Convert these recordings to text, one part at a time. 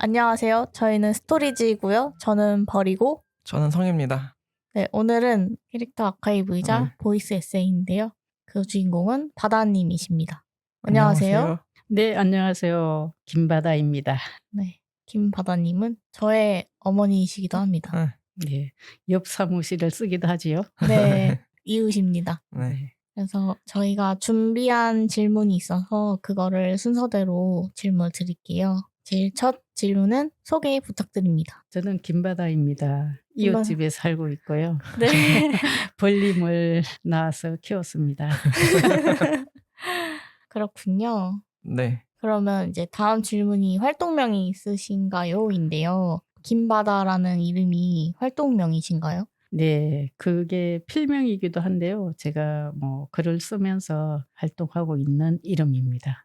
안녕하세요. 저희는 스토리지이고요. 저는 벌이고, 저는 성입니다. 네, 오늘은 캐릭터 아카이브이자 보이스 에세이인데요. 그 주인공은 바다님이십니다. 안녕하세요. 네, 안녕하세요. 김바다입니다. 네, 김바다님은 저의 어머니이시기도 합니다. 네, 옆 사무실을 쓰기도 하지요. 네, 이웃입니다. 네. 그래서 저희가 준비한 질문이 있어서 그거를 순서대로 질문을 드릴게요. 제일 첫 질문은 소개 부탁드립니다. 저는 김바다입니다. 이웃집에 살고 있고요. 네. 벌림을 낳아서 키웠습니다. 그렇군요. 네. 그러면 이제 다음 질문이 활동명이 있으신가요? 인데요. 김바다라는 이름이 활동명이신가요? 네, 그게 필명이기도 한데요. 제가 뭐 글을 쓰면서 활동하고 있는 이름입니다.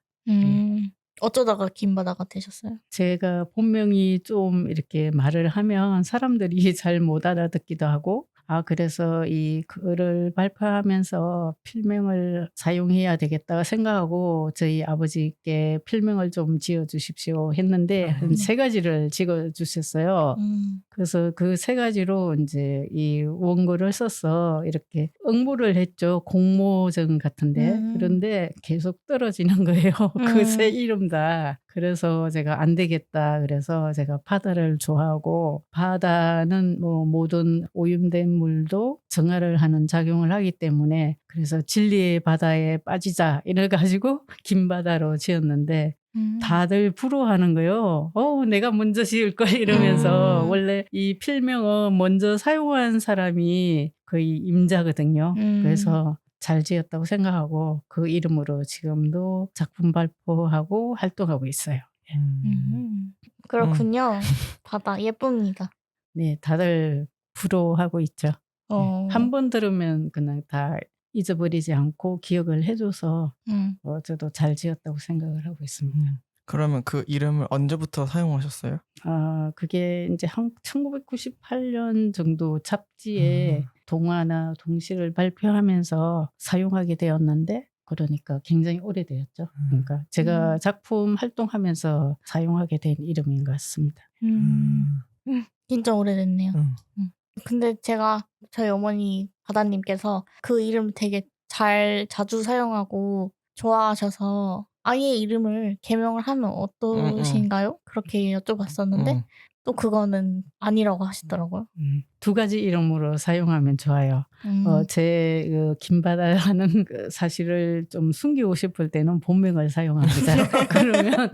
어쩌다가 김바다가 되셨어요? 제가 본명이 좀 이렇게 말을 하면 사람들이 잘 못 알아듣기도 하고, 그래서 이 글을 발표하면서 필명을 사용해야 되겠다 생각하고 저희 아버지께 필명을 좀 지어 주십시오 했는데 한 3가지를 지어 주셨어요. 그래서 그 3가지로 이제 이 원고를 써서 이렇게 응모를 했죠. 공모전 같은데. 그런데 계속 떨어지는 거예요. 그 3 이름 다. 그래서 제가 안 되겠다. 그래서 제가 바다를 좋아하고, 바다는 뭐 모든 오염된 물도 정화를 하는 작용을 하기 때문에, 그래서 진리의 바다에 빠지자 이래 가지고 김바다로 지었는데 다들 부러워하는 거예요. 내가 먼저 지을 걸 이러면서. 원래 이 필명은 먼저 사용한 사람이 거의 임자거든요. 그래서 잘 지었다고 생각하고 그 이름으로 지금도 작품 발표하고 활동하고 있어요. 그렇군요. 바다 예쁩니다. 네, 다들 부러워하고 있죠. 한 번 들으면 그냥 다 잊어버리지 않고 기억을 해줘서 저도 잘 지었다고 생각을 하고 있습니다. 그러면 그 이름을 언제부터 사용하셨어요? 그게 이제 1998년 정도 잡지에 동화나 동시를 발표하면서 사용하게 되었는데, 그러니까 굉장히 오래되었죠. 그러니까 제가 작품 활동하면서 사용하게 된 이름인 것 같습니다. 진짜 오래됐네요. 근데 제가 저희 어머니 바다님께서 그 이름 되게 자주 사용하고 좋아하셔서 아예 이름을 개명을 하면 어떠신가요? 그렇게 여쭤봤었는데 또 그거는 아니라고 하시더라고요. 2가지 이름으로 사용하면 좋아요. 제 그 김바다라는 그 사실을 좀 숨기고 싶을 때는 본명을 사용합니다. 그러면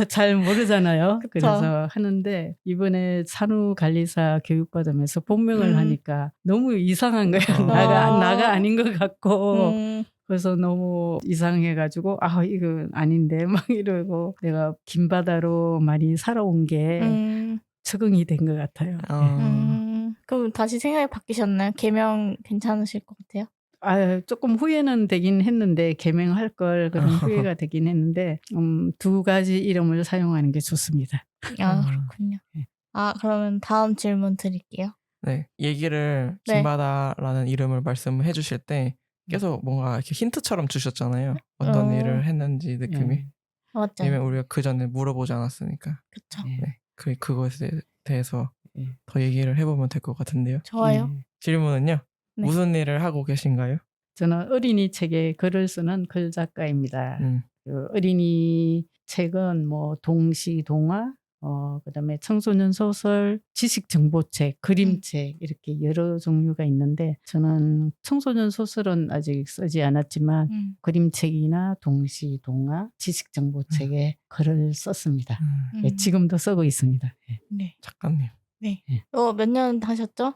잘 모르잖아요. 그쵸. 그래서 하는데 이번에 산후관리사 교육받으면서 본명을 하니까 너무 이상한 거예요. 나가 아닌 것 같고. 그래서 너무 이상해 가지고 이거 아닌데 막 이러고, 내가 김바다로 많이 살아온 게 적응이 된 것 같아요. 그럼 다시 생각이 바뀌셨나요? 개명 괜찮으실 것 같아요? 조금 후회는 되긴 했는데, 개명할 걸 그런 후회가 되긴 했는데 2가지 이름을 사용하는 게 좋습니다. 그렇군요. 그러면 다음 질문 드릴게요. 네. 얘기를 네. 김바다라는 이름을 말씀해 주실 때 계속 뭔가 이렇게 힌트처럼 주셨잖아요. 어떤 일을 했는지 느낌이. 맞죠. 왜냐면 우리가 그 전에 물어보지 않았으니까. 그쵸. 네. 그것에 대해서 더 얘기를 해보면 될 것 같은데요. 좋아요. 질문은요. 네. 무슨 무슨 일을 하고 계신가요? 저는 어린이 책에 글을 쓰는 글 작가입니다. 그 어린이 책은 뭐 동시, 동화, 그다음에 청소년 소설, 지식 정보책, 그림책 이렇게 여러 종류가 있는데, 저는 청소년 소설은 아직 쓰지 않았지만 그림책이나 동시, 동화, 지식 정보책에 글을 썼습니다. 지금도 쓰고 있습니다. 네. 작가님. 네. 몇 년 하셨죠?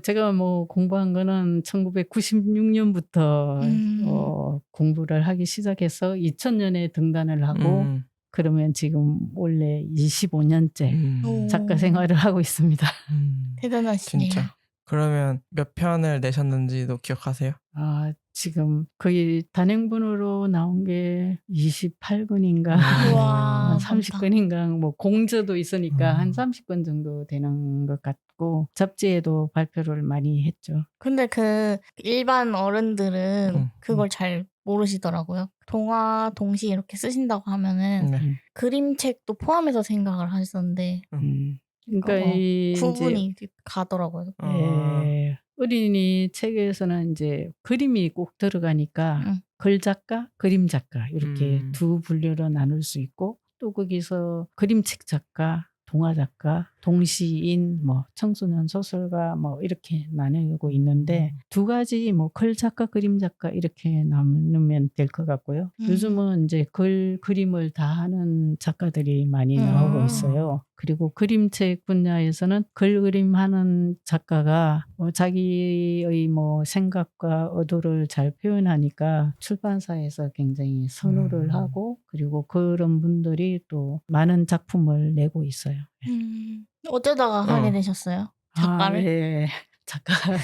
제가 뭐 공부한 거는 1996년부터 공부를 하기 시작해서 2000년에 등단을 하고, 그러면 지금 원래 25년째 작가 생활을 하고 있습니다. 대단하시네요. 진짜. 그러면 몇 편을 내셨는지도 기억하세요? 지금 거의 단행본으로 나온 게 28권인가 우와, 한 30권인가, 뭐 공저도 있으니까 한 30권 정도 되는 것 같고, 잡지에도 발표를 많이 했죠. 근데 그 일반 어른들은 그걸 잘 모르시더라고요. 동화, 동시 이렇게 쓰신다고 하면은 네. 그림책도 포함해서 생각을 하셨는데 그러니까 이제 구분이 가더라고요. 예, 어린이 책에서는 이제 그림이 꼭 들어가니까 응. 글 작가, 그림 작가 이렇게 음. 두 분류로 나눌 수 있고 또 거기서 그림책 작가, 동화 작가, 동시인, 뭐 청소년 소설가 뭐 이렇게 나누고 있는데 두 가지 뭐 글 작가, 그림 작가 이렇게 나누면 될 것 같고요. 요즘은 이제 그림을 다 하는 작가들이 많이 나오고 있어요. 그리고 그림책 분야에서는 글 그림 하는 작가가 자기의 뭐 생각과 의도를 잘 표현하니까 출판사에서 굉장히 선호를 하고 그리고 그런 분들이 또 많은 작품을 내고 있어요. 어쩌다가 하게 되셨어요? 작가를? 네. 작가를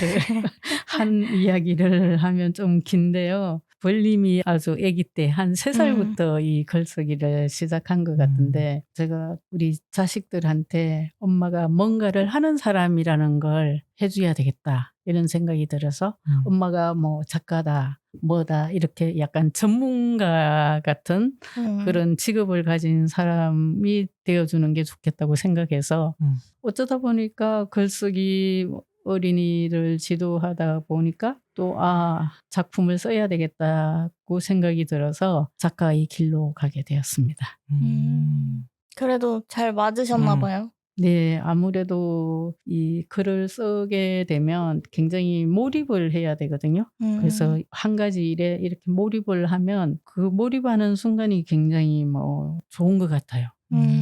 한 이야기를 하면 좀 긴데요. 벌림이 아주 아기 때 한 3살부터 이 글쓰기를 시작한 것 같은데 제가 우리 자식들한테 엄마가 뭔가를 하는 사람이라는 걸 해줘야 되겠다 이런 생각이 들어서 엄마가 뭐 작가다 뭐다 이렇게 약간 전문가 같은 그런 직업을 가진 사람이 되어주는 게 좋겠다고 생각해서 어쩌다 보니까 글쓰기 어린이를 지도하다 보니까 또 작품을 써야 되겠다고 생각이 들어서 작가의 길로 가게 되었습니다. 그래도 잘 맞으셨나 봐요. 네, 아무래도 이 글을 쓰게 되면 굉장히 몰입을 해야 되거든요. 그래서 한 가지 일에 이렇게 몰입을 하면 그 몰입하는 순간이 굉장히 뭐 좋은 것 같아요.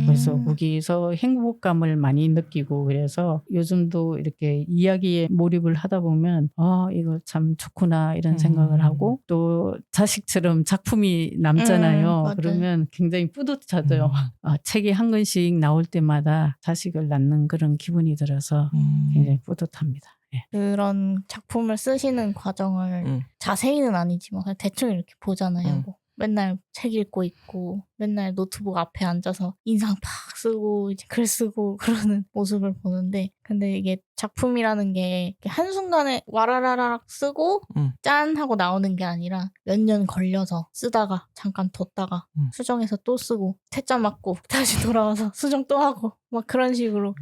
그래서 거기서 행복감을 많이 느끼고 그래서 요즘도 이렇게 이야기에 몰입을 하다 보면 이거 참 좋구나 이런 생각을 하고 또 자식처럼 작품이 남잖아요. 맞아요. 그러면 굉장히 뿌듯하죠. 책이 한 권씩 나올 때마다 자식을 낳는 그런 기분이 들어서 굉장히 뿌듯합니다. 예. 그런 작품을 쓰시는 과정을 자세히는 아니지만 그냥 대충 이렇게 보잖아요. 뭐 맨날 책 읽고 있고 맨날 노트북 앞에 앉아서 인상 팍 쓰고 이제 글 쓰고 그러는 모습을 보는데 근데 이게 작품이라는 게 한순간에 와라라락 쓰고 짠 하고 나오는 게 아니라 몇 년 걸려서 쓰다가 잠깐 뒀다가 수정해서 또 쓰고 퇴짜 맞고 다시 돌아와서 수정 또 하고 막 그런 식으로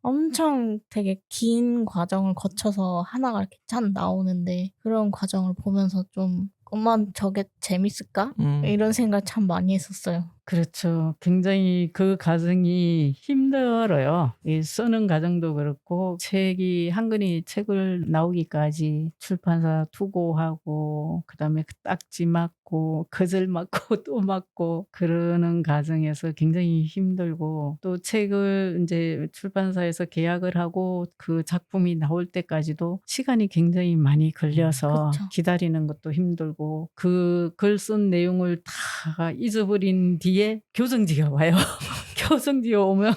엄청 되게 긴 과정을 거쳐서 하나가 이렇게 짠 나오는데 그런 과정을 보면서 좀 엄마 저게 재밌을까? 이런 생각 참 많이 했었어요. 그렇죠. 굉장히 그 과정이 힘들어요. 이 쓰는 과정도 그렇고 책이 한 권이 책을 나오기까지 출판사 투고하고 그다음에 딱지 맞고 거절 맞고 또 맞고 그러는 과정에서 굉장히 힘들고 또 책을 이제 출판사에서 계약을 하고 그 작품이 나올 때까지도 시간이 굉장히 많이 걸려서 그쵸. 기다리는 것도 힘들고 그 글 쓴 내용을 다 잊어버린 뒤에 교정지가 와요. 교정지가 오면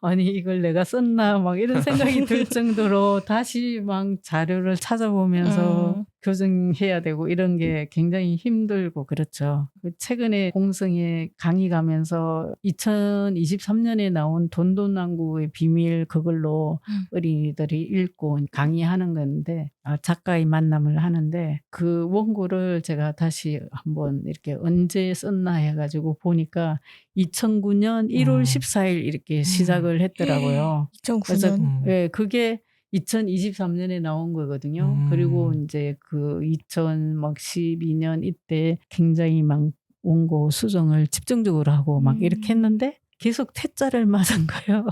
아니 이걸 내가 썼나 막 이런 생각이 들 정도로 다시 막 자료를 찾아보면서 교정해야 되고 이런 게 굉장히 힘들고 그렇죠. 최근에 공성에 강의 가면서 2023년에 나온 돈돈왕국의 비밀 그걸로 어린이들이 읽고 강의하는 건데 작가의 만남을 하는데 그 원고를 제가 다시 한번 이렇게 언제 썼나 해가지고 보니까 2009년 1월 14일 이렇게 시작을 했더라고요. 그래서 2009년. 그게 2023년에 나온 거거든요. 그리고 이제 그 2012년 이때 굉장히 막 원고 수정을 집중적으로 하고 막 이렇게 했는데 계속 퇴짜를 맞은 거예요.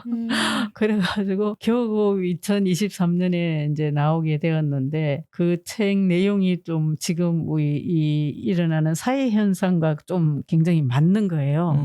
그래가지고 겨우 2023년에 이제 나오게 되었는데 그 책 내용이 좀 지금 이 일어나는 사회 현상과 좀 굉장히 맞는 거예요.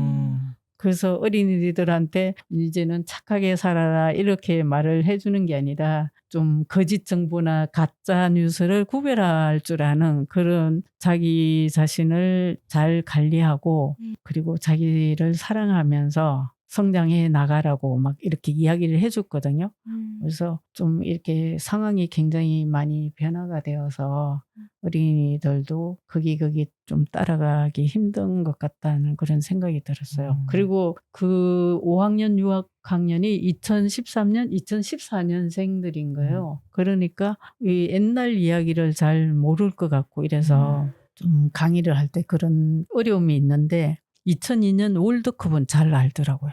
그래서 어린이들한테 이제는 착하게 살아라 이렇게 말을 해주는 게 아니라 좀 거짓 정보나 가짜 뉴스를 구별할 줄 아는 그런 자기 자신을 잘 관리하고 그리고 자기를 사랑하면서 성장해 나가라고 막 이렇게 이야기를 해줬거든요. 그래서 좀 이렇게 상황이 굉장히 많이 변화가 되어서 어린이들도 거기 좀 따라가기 힘든 것 같다는 그런 생각이 들었어요. 그리고 그 5학년, 6학년이 2013년, 2014년생들인 거예요. 그러니까 이 옛날 이야기를 잘 모를 것 같고 이래서 좀 강의를 할 때 그런 어려움이 있는데 2002년 월드컵은 잘 알더라고요.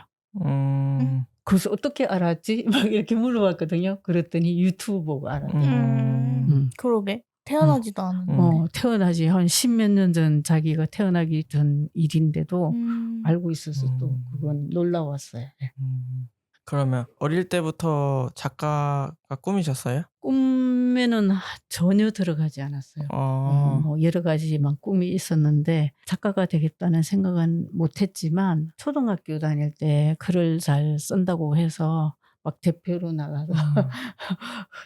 그래서 어떻게 알았지? 막 이렇게 물어봤거든요. 그랬더니 유튜브 보고 알았대요. 그러게. 태어나지도 않았는데. 태어나지 한 10몇 년 전 자기가 태어나기 전 일인데도 알고 있어서 또 그건 놀라웠어요. 네. 그러면 어릴 때부터 작가가 꿈이셨어요? 꿈에는 전혀 들어가지 않았어요. 뭐 여러 가지만 꿈이 있었는데 작가가 되겠다는 생각은 못했지만 초등학교 다닐 때 글을 잘 쓴다고 해서 막 대표로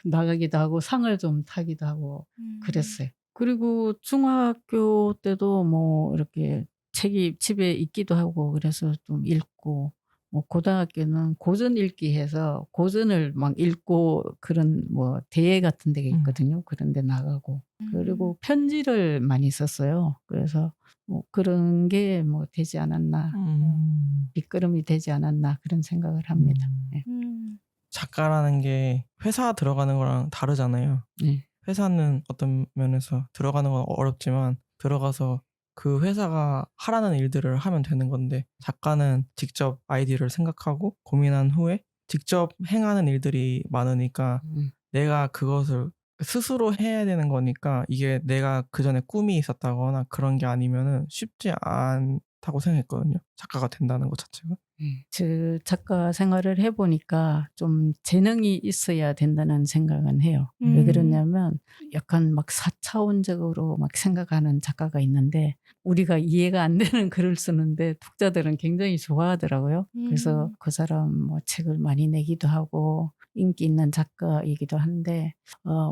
나가기도 하고 상을 좀 타기도 하고 그랬어요. 그리고 중학교 때도 뭐 이렇게 책이 집에 있기도 하고 그래서 좀 읽고 뭐 고등학교는 고전 읽기 해서 고전을 막 읽고 그런 뭐 대회 같은 데가 있거든요. 그런 데 나가고 그리고 편지를 많이 썼어요. 그래서 뭐 그런 게 뭐 되지 않았나 뒷걸음이 되지 않았나 그런 생각을 합니다. 네. 작가라는 게 회사 들어가는 거랑 다르잖아요. 네. 회사는 어떤 면에서 들어가는 건 어렵지만 들어가서 그 회사가 하라는 일들을 하면 되는 건데 작가는 직접 아이디어를 생각하고 고민한 후에 직접 행하는 일들이 많으니까 내가 그것을 스스로 해야 되는 거니까 이게 내가 그전에 꿈이 있었다거나 그런 게 아니면은 쉽지 않다고 생각했거든요. 작가가 된다는 것 자체가. 저 작가 생활을 해보니까 좀 재능이 있어야 된다는 생각은 해요. 왜 그러냐면 약간 막 4차원적으로 막 생각하는 작가가 있는데 우리가 이해가 안 되는 글을 쓰는데 독자들은 굉장히 좋아하더라고요. 그래서 그 사람 뭐 책을 많이 내기도 하고 인기 있는 작가이기도 한데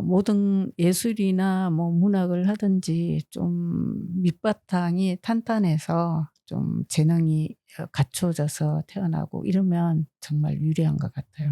모든 예술이나 뭐 문학을 하든지 좀 밑바탕이 탄탄해서 좀 재능이 갖춰져서 태어나고 이러면 정말 유리한 것 같아요.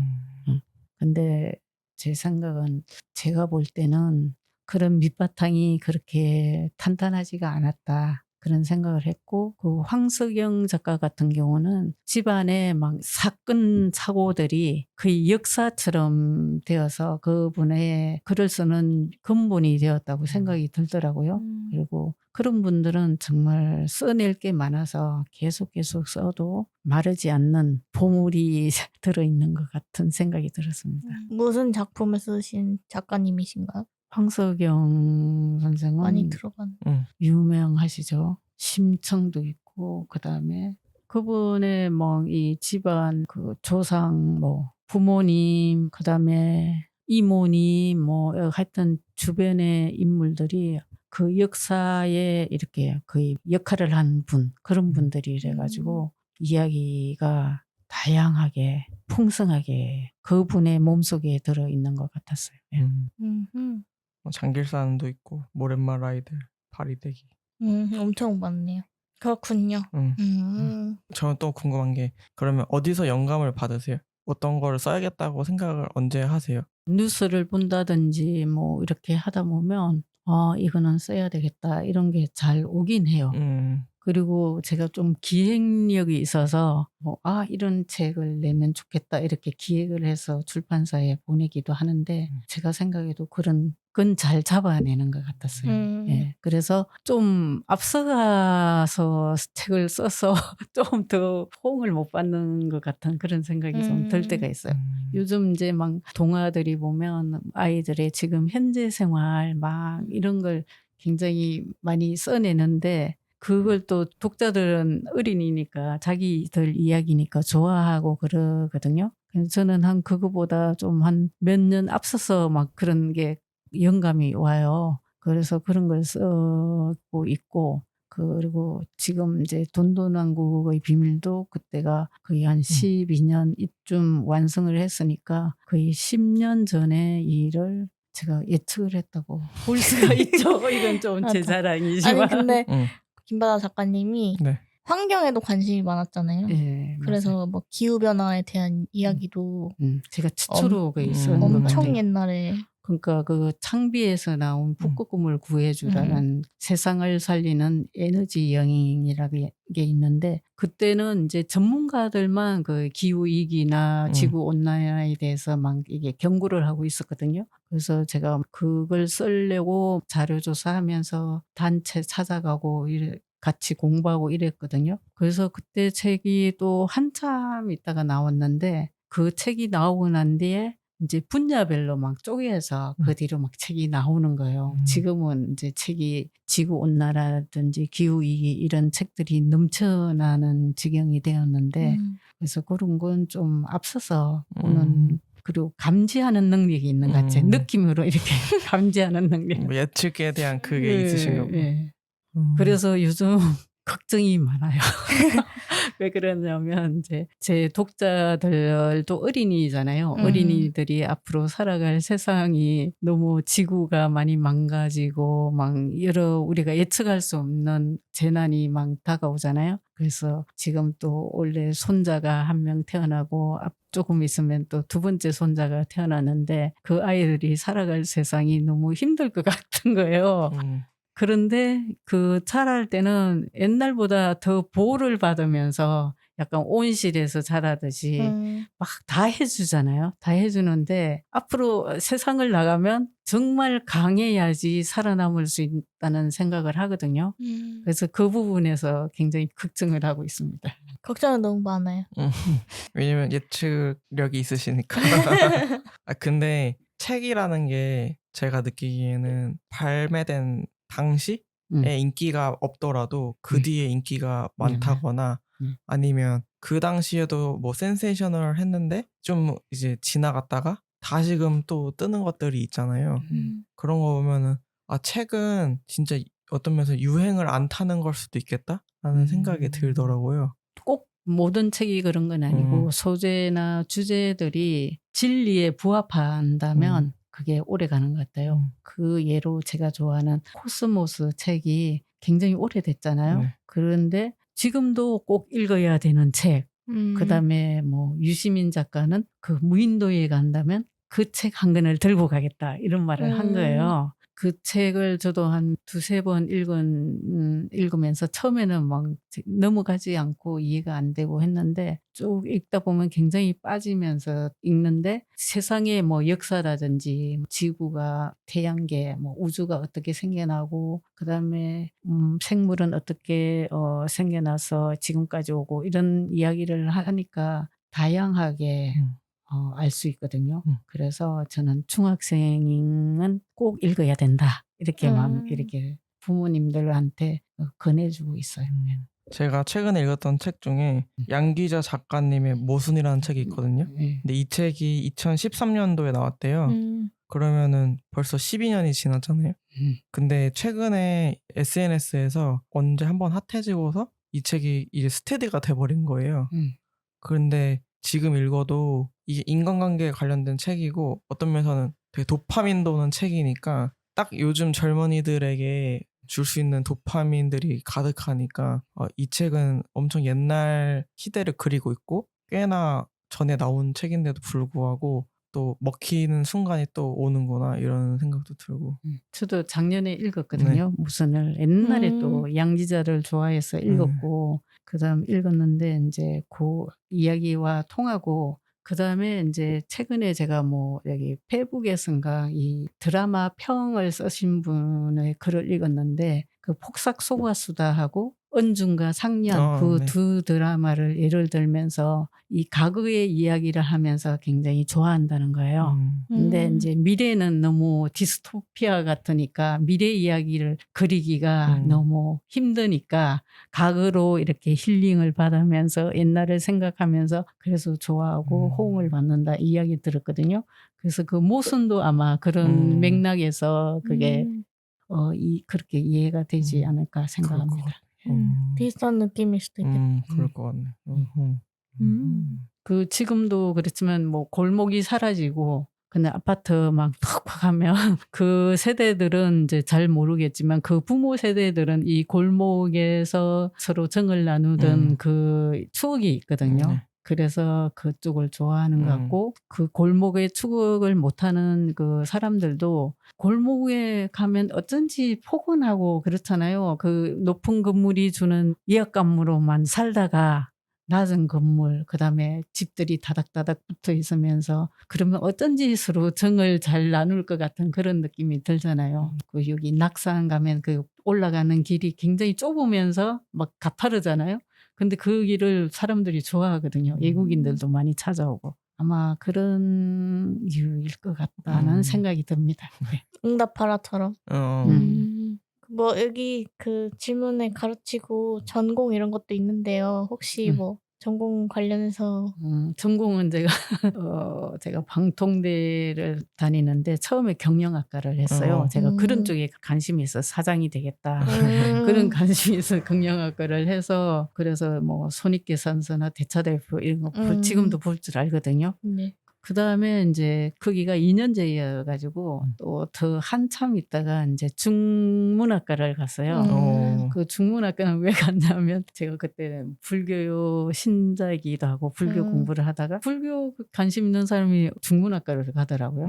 근데 제 생각은 제가 볼 때는 그런 밑바탕이 그렇게 탄탄하지가 않았다. 그런 생각을 했고 그 황석영 작가 같은 경우는 집안에 막 사건 사고들이 거의 역사처럼 되어서 그분의 글을 쓰는 근본이 되었다고 생각이 들더라고요. 그리고 그런 분들은 정말 써낼 게 많아서 계속 써도 마르지 않는 보물이 들어있는 것 같은 생각이 들었습니다. 무슨 작품을 쓰신 작가님이신가요? 황석영 선생은 많이 들어간. 유명하시죠. 심청도 있고 그다음에 그분의 뭐 이 집안 그 조상 뭐 부모님 그다음에 이모님 뭐 하여튼 주변의 인물들이 그 역사에 이렇게 거의 역할을 한 분 그런 분들이래 가지고 이야기가 다양하게 풍성하게 그분의 몸속에 들어있는 것 같았어요. 예. 장길산도 있고 모랫말 아이들 파리대기. 엄청 많네요. 그렇군요. 저는 또 궁금한 게 그러면 어디서 영감을 받으세요? 어떤 거를 써야겠다고 생각을 언제 하세요? 뉴스를 본다든지 뭐 이렇게 하다 보면 이거는 써야 되겠다 이런 게 잘 오긴 해요. 그리고 제가 좀 기획력이 있어서 이런 책을 내면 좋겠다 이렇게 기획을 해서 출판사에 보내기도 하는데 제가 생각해도 그런 건 잘 잡아내는 것 같았어요. 예. 그래서 좀 앞서가서 책을 써서 좀 더 호응을 못 받는 것 같은 그런 생각이 좀 들 때가 있어요. 요즘 이제 막 동화들이 보면 아이들의 지금 현재 생활 막 이런 걸 굉장히 많이 써내는데 그걸 또 독자들은 어린이니까 자기들 이야기니까 좋아하고 그러거든요. 그래서 저는 그거보다 좀 한 몇 년 앞서서 막 그런 게 영감이 와요. 그래서 그런 걸 쓰고 있고 그리고 지금 이제 돈돈왕국의 비밀도 그때가 거의 한 12년 이쯤 완성을 했으니까 거의 10년 전에 이 일을 제가 예측을 했다고 볼 수가 있죠. 이건 좀 제 자랑이지만. 아니 근데 김바다 작가님이 네. 환경에도 관심이 많았잖아요. 네, 그래서 맞아요. 뭐 기후 변화에 대한 이야기도 제가 최초로 있었는 것 엄청 같아요. 옛날에 그러니까 그 창비에서 나온 북극곰을 구해주라는 세상을 살리는 에너지 여행이라는 게 있는데 그때는 이제 전문가들만 그 기후 위기나 지구 온난화에 대해서 막 이게 경고를 하고 있었거든요. 그래서 제가 그걸 쓰려고 자료 조사하면서 단체 찾아가고 같이 공부하고 이랬거든요. 그래서 그때 책이 또 한참 있다가 나왔는데 그 책이 나오고 난 뒤에 이제 분야별로 막 쪼개서 그 뒤로 막 책이 나오는 거예요. 지금은 이제 책이 지구 온난화라든지 기후 위기 이런 책들이 넘쳐나는 지경이 되었는데 그래서 그런 건 좀 앞서서 보는 그리고 감지하는 능력이 있는 것 같아요. 느낌으로 이렇게 감지하는 능력. 뭐 예측에 대한 그게 있으신가 보요. 예. 그래서 요즘 걱정이 많아요. 왜 그러냐면 이제 제 독자들도 어린이잖아요. 어린이들이 앞으로 살아갈 세상이 너무 지구가 많이 망가지고 막 여러 우리가 예측할 수 없는 재난이 막 다가오잖아요. 그래서 지금 또 원래 손자가 한 명 태어나고 조금 있으면 또 두 번째 손자가 태어나는데 그 아이들이 살아갈 세상이 너무 힘들 것 같은 거예요. 그런데 그 자랄 때는 옛날보다 더 보호를 받으면서 약간 온실에서 자라듯이 막 다 해주잖아요. 다 해주는데 앞으로 세상을 나가면 정말 강해야지 살아남을 수 있다는 생각을 하거든요. 그래서 그 부분에서 굉장히 걱정을 하고 있습니다. 걱정은 너무 많아요. 왜냐면 예측력이 있으시니까. 근데 책이라는 게 제가 느끼기에는 발매된 당시에 인기가 없더라도 그 뒤에 인기가 많다거나 아니면 그 당시에도 뭐 센세이셔널 했는데 좀 이제 지나갔다가 다시금 또 뜨는 것들이 있잖아요. 그런 거 보면은 책은 진짜 어떤 면에서 유행을 안 타는 걸 수도 있겠다라는 생각이 들더라고요. 꼭 모든 책이 그런 건 아니고 소재나 주제들이 진리에 부합한다면 그게 오래 가는 것 같아요. 그 예로 제가 좋아하는 코스모스 책이 굉장히 오래됐잖아요. 그런데 지금도 꼭 읽어야 되는 책. 그다음에 뭐 유시민 작가는 그 무인도에 간다면 그 책 한 권을 들고 가겠다 이런 말을 한 거예요. 그 책을 저도 한 두세 번 읽으면서 처음에는 막 넘어가지 않고 이해가 안 되고 했는데 쭉 읽다 보면 굉장히 빠지면서 읽는데 세상의 뭐 역사라든지 지구가 태양계 뭐 우주가 어떻게 생겨나고 그다음에 생물은 어떻게 생겨나서 지금까지 오고 이런 이야기를 하니까 다양하게 알 수 있거든요. 그래서 저는 중학생은 꼭 읽어야 된다. 이렇게 이렇게 부모님들한테 권해주고 있어요. 제가 최근에 읽었던 책 중에 양기자 작가님의 모순이라는 책이 있거든요. 근데 이 책이 2013년도에 나왔대요. 그러면은 벌써 12년이 지났잖아요. 근데 최근에 SNS에서 언제 한번 핫해지고서 이 책이 이제 스테디가 돼버린 거예요. 그런데 지금 읽어도 이게 인간관계에 관련된 책이고 어떤 면에서는 되게 도파민 도는 책이니까 딱 요즘 젊은이들에게 줄 수 있는 도파민들이 가득하니까 이 책은 엄청 옛날 시대를 그리고 있고 꽤나 전에 나온 책인데도 불구하고 또 먹히는 순간이 또 오는구나 이런 생각도 들고. 저도 작년에 읽었거든요. 무슨을 옛날에 또 양지자를 좋아해서 읽었고 그다음 읽었는데 이제 그 이야기와 통하고 그다음에 이제 최근에 제가 뭐 여기 페북에선가 이 드라마 평을 쓰신 분의 글을 읽었는데 그 폭삭 속았수다하고 은중과 상년 그 두 드라마를 예를 들면서 이 과거의 이야기를 하면서 굉장히 좋아한다는 거예요. 근데 이제 미래는 너무 디스토피아 같으니까 미래 이야기를 그리기가 너무 힘드니까 과거로 이렇게 힐링을 받으면서 옛날을 생각하면서 그래서 좋아하고 호응을 받는다 이 이야기 들었거든요. 그래서 그 모순도 아마 그런 맥락에서 그게 그렇게 이해가 되지 않을까 생각합니다. 비슷한 느낌일 수도 있겠다. 그럴 것 같네. 그 지금도 그렇지만 뭐 골목이 사라지고 근데 아파트 막 팍팍 하면 그 세대들은 이제 잘 모르겠지만 그 부모 세대들은 이 골목에서 서로 정을 나누던 그 추억이 있거든요. 그래서 그쪽을 좋아하는 것 같고 그 골목에 추격을 못하는 그 사람들도 골목에 가면 어쩐지 포근하고 그렇잖아요. 그 높은 건물이 주는 위압감으로만 살다가 낮은 건물 그다음에 집들이 다닥다닥 붙어 있으면서 그러면 어쩐지 서로 정을 잘 나눌 것 같은 그런 느낌이 들잖아요. 그 여기 낙산 가면 그 올라가는 길이 굉장히 좁으면서 막 가파르잖아요. 근데 그 길을 사람들이 좋아하거든요. 외국인들도 많이 찾아오고. 아마 그런 이유일 것 같다는 생각이 듭니다. 네. 응답하라처럼. 음. 뭐 여기 그 질문에 가르치고 전공 이런 것도 있는데요. 혹시 뭐 전공 관련해서 전공은 제가 방통대를 다니는데 처음에 경영학과를 했어요. 제가 그런 쪽에 관심이 있어 사장이 되겠다. 그런 관심이 있어 경영학과를 해서 그래서 뭐 손익계산서나 대차대표 이런 거 지금도 볼 줄 알거든요. 네. 그다음에 인제 거기가 2년제여 가지고 또 더 한참 있다가 인제 중문학과를 갔어요. 그 중문학과는 왜 갔냐면 제가 그때 불교 신자이기도 하고 불교 공부를 하다가 불교 관심 있는 사람이 중문학과를 가더라고요.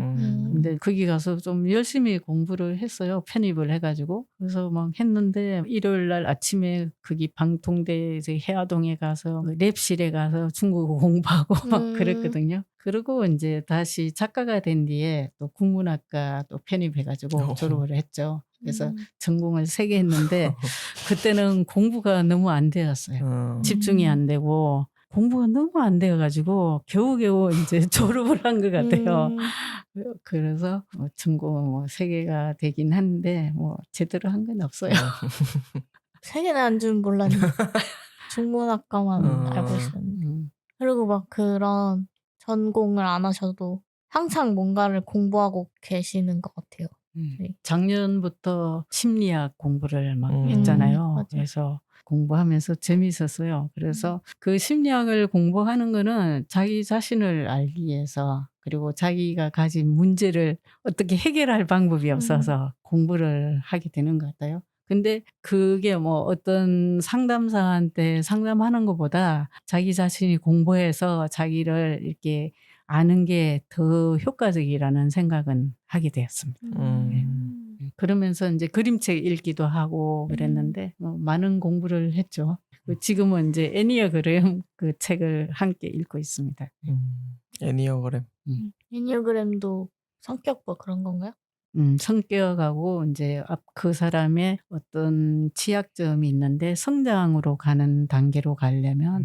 근데 거기 가서 좀 열심히 공부를 했어요. 편입을 해 가지고. 그래서 막 했는데 일요일 날 아침에 거기 방통대 이제 해화동에 가서 그 랩실에 가서 중국어 공부하고 막 그랬거든요. 그러고 인제 다시 작가가 된 뒤에 또 국문학과 또 편입해 가지고 졸업을 했죠. 그래서 전공을 3개 했는데 그때는 공부가 너무 안 되었어요. 집중이 안 되고 공부가 너무 안 되어 가지고 겨우겨우 인제 졸업을 한 것 같아요. 그래서 전공은 뭐 3개가 되긴 한데 뭐 제대로 한 건 없어요. 3개나 한 줄은 몰랐는데 중문학과만 알고 있었는데. 그리고 막 그런 전공을 안 하셔도 항상 뭔가를 공부하고 계시는 것 같아요. 네. 작년부터 심리학 공부를 막 했잖아요. 맞아요. 그래서 공부하면서 재미있었어요. 그래서 그 심리학을 공부하는 거는 자기 자신을 알기 위해서 그리고 자기가 가진 문제를 어떻게 해결할 방법이 없어서 공부를 하게 되는 것 같아요. 근데 그게 뭐 어떤 상담사한테 상담하는 것보다 자기 자신이 공부해서 자기를 이렇게 아는 게 더 효과적이라는 생각은 하게 되었습니다. 네. 그러면서 인제 그림책 읽기도 하고 그랬는데 많은 공부를 했죠. 지금은 인제 애니어그램 그 책을 함께 읽고 있습니다. 애니어그램. 애니어그램도 성격 뭐 그런 건가요? 성격하고 인제 그 사람의 어떤 취약점이 있는데 성장으로 가는 단계로 가려면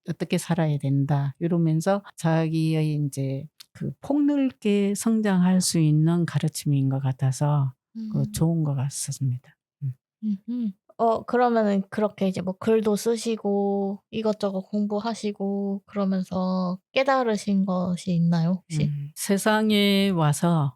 어떻게 살아야 된다. 이러면서 자기의 인제 그 폭넓게 성장할 수 있는 가르침인 것 같아서 좋은 것 같습니다. 그러면은 그렇게 이제 뭐 글도 쓰시고 이것저것 공부하시고 그러면서 깨달으신 것이 있나요, 혹시? 세상에 와서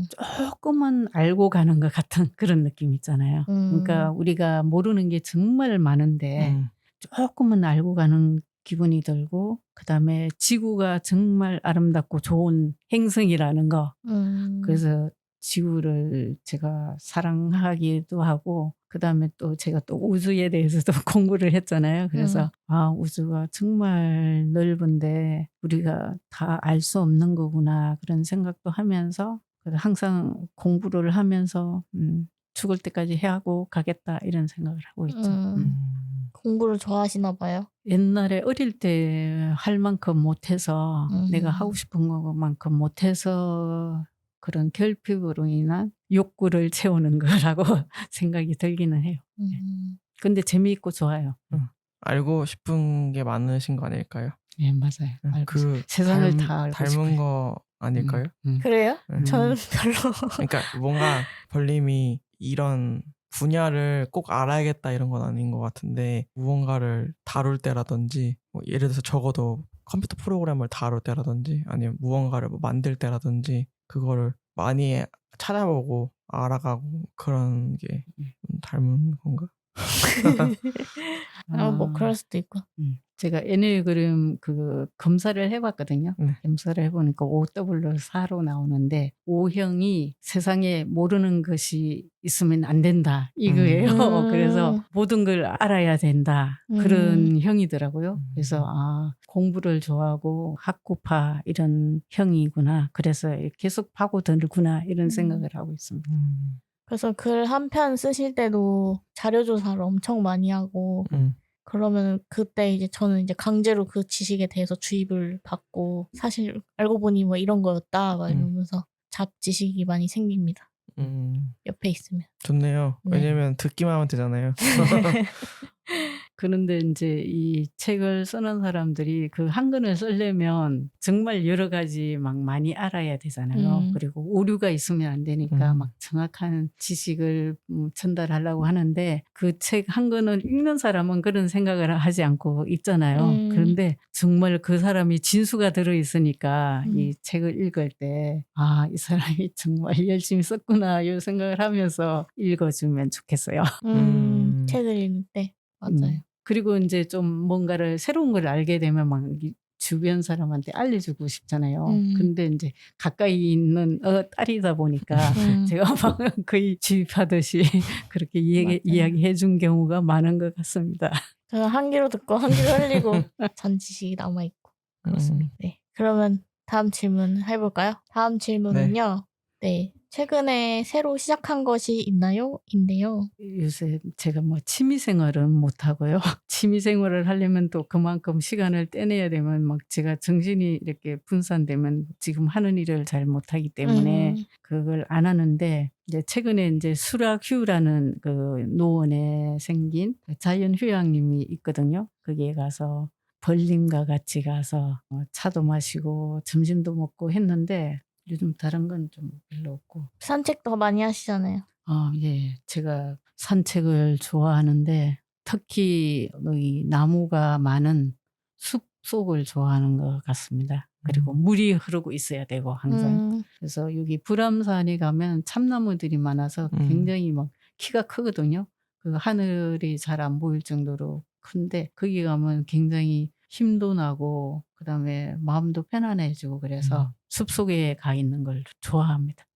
쪼끔은 알고 가는 것 같은 그런 느낌 있잖아요. 그러니까 우리가 모르는 게 정말 많은데 쪼끔은 알고 가는 기분이 들고 그다음에 지구가 정말 아름답고 좋은 행성이라는 거. 그래서 지구를 제가 사랑하기도 하고 그다음에 또 제가 또 우주에 대해서도 공부를 했잖아요. 그래서 우주가 정말 넓은데 우리가 다 알 수 없는 거구나 그런 생각도 하면서 그래서 항상 공부를 하면서 '죽을 때까지 해 하고 가겠다.' 이런 생각을 하고 있죠. 공부를 좋아하시나 봐요. 옛날에 어릴 때 할 만큼 못해서 내가 하고 싶은 것만큼 못해서 그런 결핍으로 인한 욕구를 채우는 거라고 생각이 들기는 해요. 근데 재미있고 좋아요. 알고 싶은 게 많으신 거 아닐까요? 예 맞아요. 알고 그 세상을 다 알고 닮은 싶어요. 거 아닐까요? 그래요? 저는 별로. 그러니까 뭔가 벌님이 이런 분야를 꼭 알아야겠다 이런 건 아닌 것 같은데 무언가를 다룰 때라든지 뭐 예를 들어서 적어도 컴퓨터 프로그램을 다룰 때라든지 아니면 무언가를 뭐 만들 때라든지 그거를 많이 찾아보고 알아가고 그런 게 좀 닮은 건가? 뭐 그럴 수도 있고. 제가 에네어그램 그 검사를 해봤거든요. 네. 검사를 해보니까 OW4로 나오는데 O형이 세상에 모르는 것이 있으면 안 된다 이거예요. 그래서 모든 걸 알아야 된다 그런 형이더라고요. 그래서 공부를 좋아하고 학구파 이런 형이구나. 그래서 계속 파고들구나 이런 생각을 하고 있습니다. 그래서 글 한 편 쓰실 때도 자료 조사를 엄청 많이 하고 그러면 그때 이제 저는 이제 강제로 그 지식에 대해서 주입을 받고 사실 알고 보니 뭐 이런 거였다 막 이러면서 잡지식이 많이 생깁니다. 옆에 있으면. 좋네요. 네. 왜냐면 듣기만 하면 되잖아요. 그런데 이제 이 책을 쓰는 사람들이 그 한 권을 쓰려면 정말 여러 가지 막 많이 알아야 되잖아요. 그리고 오류가 있으면 안 되니까 막 정확한 지식을 전달하려고 하는데 그 책 한 권을 읽는 사람은 그런 생각을 하지 않고 읽잖아요. 그런데 정말 그 사람이 진수가 들어있으니까 이 책을 읽을 때 이 사람이 정말 열심히 썼구나 이 생각을 하면서 읽어주면 좋겠어요. 책을 읽을 때. 맞아요. 그리고 이제 좀 뭔가를 새로운 걸 알게 되면 막 주변 사람한테 알려주고 싶잖아요. 근데 이제 가까이 있는 딸이다 보니까 제가 막 거의 주입하듯이 그렇게 이야기해 준 경우가 많은 것 같습니다. 저는 한 귀로 듣고 한 귀로 흘리고 전 지식이 남아있고 그렇습니다. 네. 그러면 다음 질문 해볼까요? 다음 질문은요. 네. 최근에 새로 시작한 것이 있나요? 인데요. 요새 제가 뭐 취미생활은 못하고요. 취미생활을 하려면 또 그만큼 시간을 떼내야 되면 막 제가 정신이 이렇게 분산되면 지금 하는 일을 잘 못하기 때문에 그걸 안 하는데 이제 최근에 이제 수락휴라는 그 노원에 생긴 자연휴양림이 있거든요. 거기에 가서 벌님과 같이 가서 차도 마시고 점심도 먹고 했는데 요즘 다른 건 좀 별로 없고. 산책도 많이 하시잖아요. 예. 제가 산책을 좋아하는데 특히 이 나무가 많은 숲속을 좋아하는 것 같습니다. 그리고 물이 흐르고 있어야 되고 항상. 그래서 여기 불암산에 가면 참나무들이 많아서 굉장히 막 키가 크거든요. 그 하늘이 잘 안 보일 정도로 큰데 거기 가면 굉장히 힘도 나고 그다음에 마음도 편안해지고 그래서 숲속에 가 있는 걸 좋아합니다.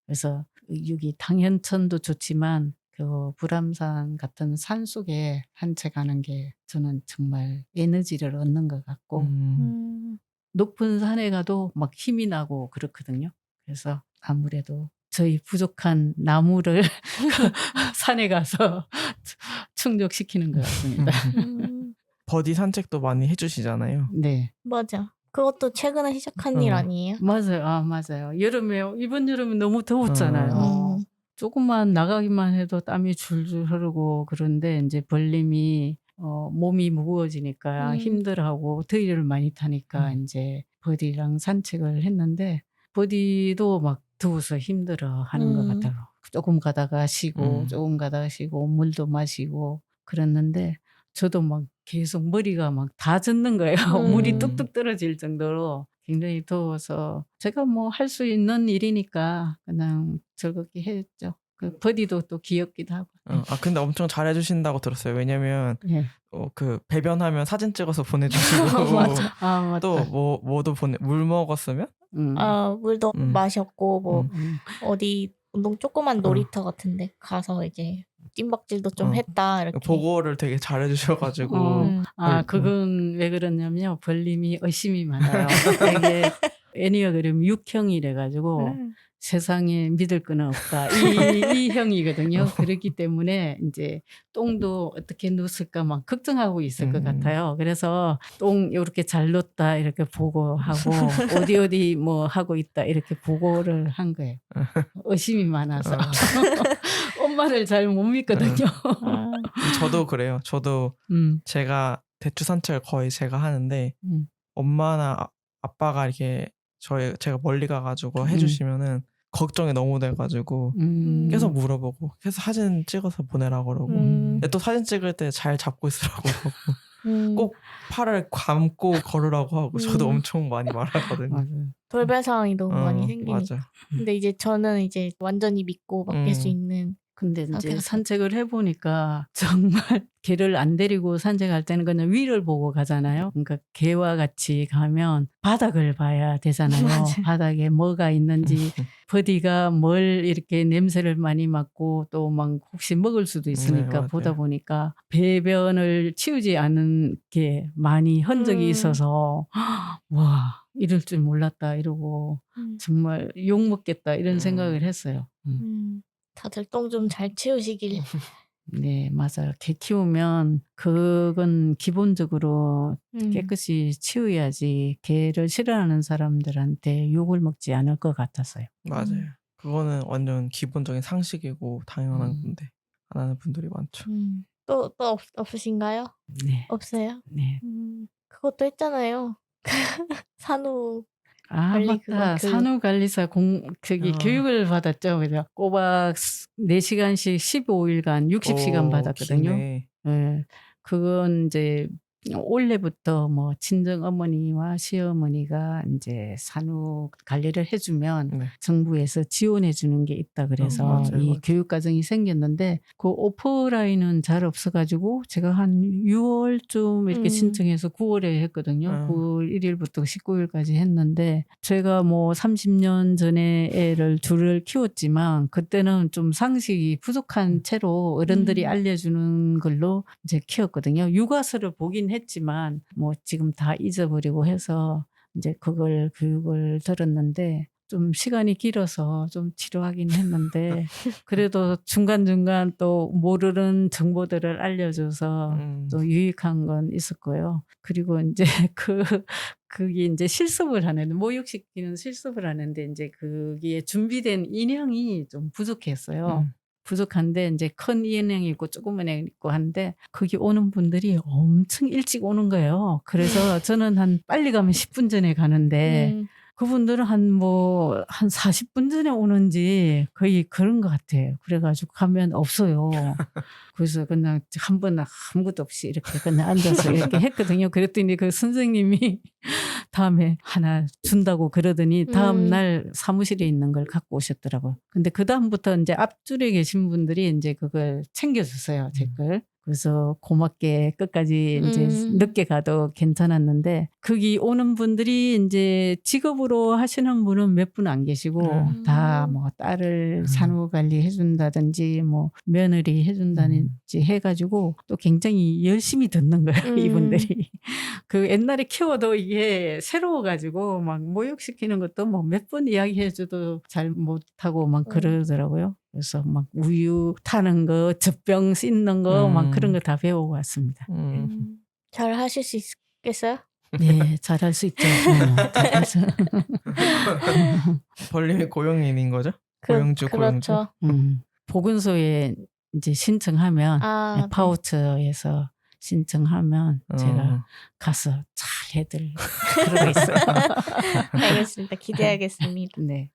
그래서 여기 당현천도 좋지만 그 불암산 같은 산속에 산책하는 게 저는 정말 에너지를 얻는 것 같고 높은 산에 가도 막 힘이 나고 그렇거든요. 그래서 아무래도 저희 부족한 나무를 산에 가서 충족시키는 것 같습니다. 버디 산책도 많이 해주시잖아요. 네. 맞아. 그것도 최근에 시작한 일 아니에요? 맞아요. 맞아요. 여름에 이번 여름에 너무 더웠잖아요. 조금만 나가기만 해도 땀이 줄줄 흐르고 그런데 이제 벌님이 몸이 무거워지니까 힘들어하고 더위를 많이 타니까 이제 버디랑 산책을 했는데 버디도 막 더워서 힘들어하는 것 같아요. 조금 가다가 쉬고 조금 가다가 쉬고 물도 마시고 그랬는데 저도 막 계속 머리가 막 다 젖는 거예요. 물이 뚝뚝 떨어질 정도로 굉장히 더워서 제가 뭐 할 수 있는 일이니까 그냥 즐겁게 했죠. 그 버디도 또 귀엽기도 하고. 근데 엄청 잘해주신다고 들었어요. 왜냐면 그 배변하면 사진 찍어서 보내주시고 맞다. 또 뭐도 물 먹었으면 물도 마셨고 뭐 어디 운동 조그만 놀이터 같은데 가서 이제 뜀박질도 좀 했다 이렇게. 보고를 되게 잘해주셔가지고 그건 왜 그러냐면요. 벌님이 의심이 많아요. 이게 애니어그램 6형이래 가지고 세상에 믿을 거는 없다. 이 형이거든요. 그렇기 때문에 이제 똥도 어떻게 놓을까 막 걱정하고 있을 것 같아요. 그래서 똥 이렇게 잘 놓았다 이렇게 보고하고 어디 뭐 하고 있다 이렇게 보고를 한 거예요. 의심이 많아서 엄마를 잘 못 믿거든요. 저도 그래요. 저도 제가 대추 산책을 거의 제가 하는데 엄마나 아빠가 이렇게 제가 멀리 가가지고 해주시면은 걱정이 너무 돼가지고 계속 물어보고 계속 사진 찍어서 보내라고 그러고 근데 또 사진 찍을 때 잘 잡고 있으라고 그러고 꼭 팔을 감고 걸으라고 하고 저도 엄청 많이 말하거든요. 돌발 상황이 너무 많이 생기니까. 맞아. 근데 이제 저는 이제 완전히 믿고 맡길 수 있는 근데 이제 상태가 산책을 해 보니까 정말 개를 안 데리고 산책할 때는 그냥 위를 보고 가잖아요. 그러니까 개와 같이 가면 바닥을 봐야 되잖아요. 맞아요. 바닥에 뭐가 있는지 버디가 뭘 이렇게 냄새를 많이 맡고 또 막 혹시 먹을 수도 네, 있으니까 보다 맞아요. 보니까 배변을 치우지 않은 게 많이 흔적이 음. 있어서 '와 이럴 줄 몰랐다.' 이러고 음. 정말 '욕 먹겠다.' 이런 생각을 음. 했어요. 다들 똥 좀 잘 치우시길. 네 맞아요. 개 키우면 그건 기본적으로 음. 깨끗이 치워야지 개를 싫어하는 사람들한테 욕을 먹지 않을 것 같아서요. 맞아요. 그거는 완전 기본적인 상식이고 당연한 음. 건데 안 하는 분들이 많죠. 또 없으신가요? 네. 없어요? 네. 그것도 했잖아요. 산후 아 관리 그거 맞다. 교육. 산후관리사 저기 어. 교육을 받았죠. 그죠? 꼬박 4 시간씩 15 일간 60 시간 받았거든요. 기네. 예. 그건 인제 올해부터 뭐 친정어머니와 시어머니가 인제 산후 관리를 해 주면 네. 정부에서 지원해 주는 게 있다 그래서 맞아요, 이 맞아요. 교육 과정이 생겼는데 그 오프라인은 잘 없어 가지고 제가 한 6 월쯤 이렇게 신청해서 9 월에 했거든요. 9 어. 월 1 일부터 19 일까지 했는데 제가 뭐 30년 전에 애를 둘을 키웠지만 그때는 좀 상식이 부족한 채로 어른들이 알려주는 걸로 이제 키웠거든요. 육아서를 보긴 했지만 뭐 지금 다 잊어버리고 해서 인제 그걸 교육을 들었는데 좀 시간이 길어서 좀 지루하긴 했는데 그래도 중간중간 또 모르는 정보들을 알려줘서 또 유익한 건 있었고요. 그리고 인제 그게 인제 실습을 하는데 모육시키는 실습을 하는데 인제 거기에 준비된 인형이 좀 부족했어요. 부족한데 인제 큰 인형이 있고 조그만 애 있고 한데 거기 오는 분들이 엄청 일찍 오는 거예요. 그래서 저는 한 빨리 가면 10분 전에 가는데 그분들은 한 40분 전에 오는지 거의 그런 것 같아요. 그래 가지고 가면 없어요. 그래서 그냥 한 번 아무것도 없이 이렇게 그냥 앉아서 이렇게 했거든요. 그랬더니 그 선생님이 다음에 하나 준다고 그러더니 다음날 사무실에 있는 걸 갖고 오셨더라고요. 근데 그다음부터 인제 앞줄에 계신 분들이 인제 그걸 챙겨 줬어요, 제 걸. 그래서 고맙게 끝까지 인제 늦게 가도 괜찮았는데 거기 오는 분들이 인제 직업으로 하시는 분은 몇 분 안 계시고 다 뭐 딸을 산후 관리해 준다든지 뭐 며느리 해 준다든지 해 가지고 또 굉장히 열심히 듣는 거예요, 이분들이. 그 옛날에 키워도 이게 새로워 가지고 막 모육시키는 것도 뭐 몇 번 이야기해 줘도 잘 못하고 막 그러더라고요. 그래서 막 우유 타는 거, 젖병 씻는 거 막 그런 거 다 배우고 왔습니다. 네. 잘 하실 수 있겠어요? 네. 잘할 수 있죠. 잘해서 벌림이 고용인인 거죠? 고용주. 그렇죠. 보건소에 인제 신청하면 예 네. 파우처에서 신청하면 제가 가서 잘 해드릴 그러고 있어요. 알겠습니다. 기대하겠습니다. 네.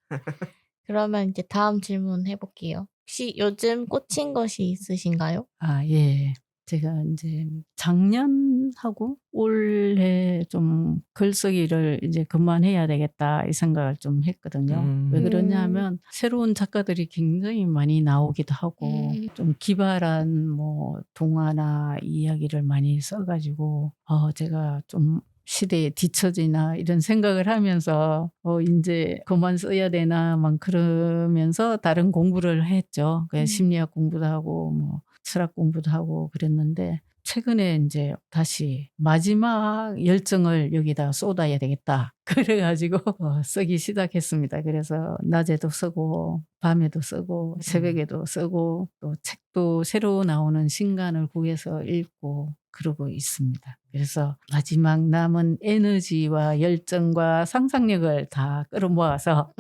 그러면 이제 다음 질문 해볼게요. 혹시 요즘 꽂힌 것이 있으신가요? 아 예. 제가 인제 작년하고 올해 좀 '글쓰기를 이제 그만해야 되겠다.' 이 생각을 좀 했거든요. 왜 그러냐 하면 새로운 작가들이 굉장히 많이 나오기도 하고 좀 기발한 뭐 동화나 이야기를 많이 써 가지고 제가 좀 '시대에 뒤처지나.' 이런 생각을 하면서 '인제 그만 써야 되나.' 막 그러면서 다른 공부를 했죠. 그 심리학 공부도 하고 뭐 철학 공부도 하고 그랬는데 최근에 인제 다시 '마지막 열정을 여기다 쏟아야 되겠다.' 그래 가지고 쓰기 시작했습니다. 그래서 낮에도 쓰고 밤에도 쓰고 새벽에도 쓰고 또 책도 새로 나오는 신간을 구해서 읽고 그러고 있습니다. 그래서 마지막 남은 에너지와 열정과 상상력을 다 끌어모아서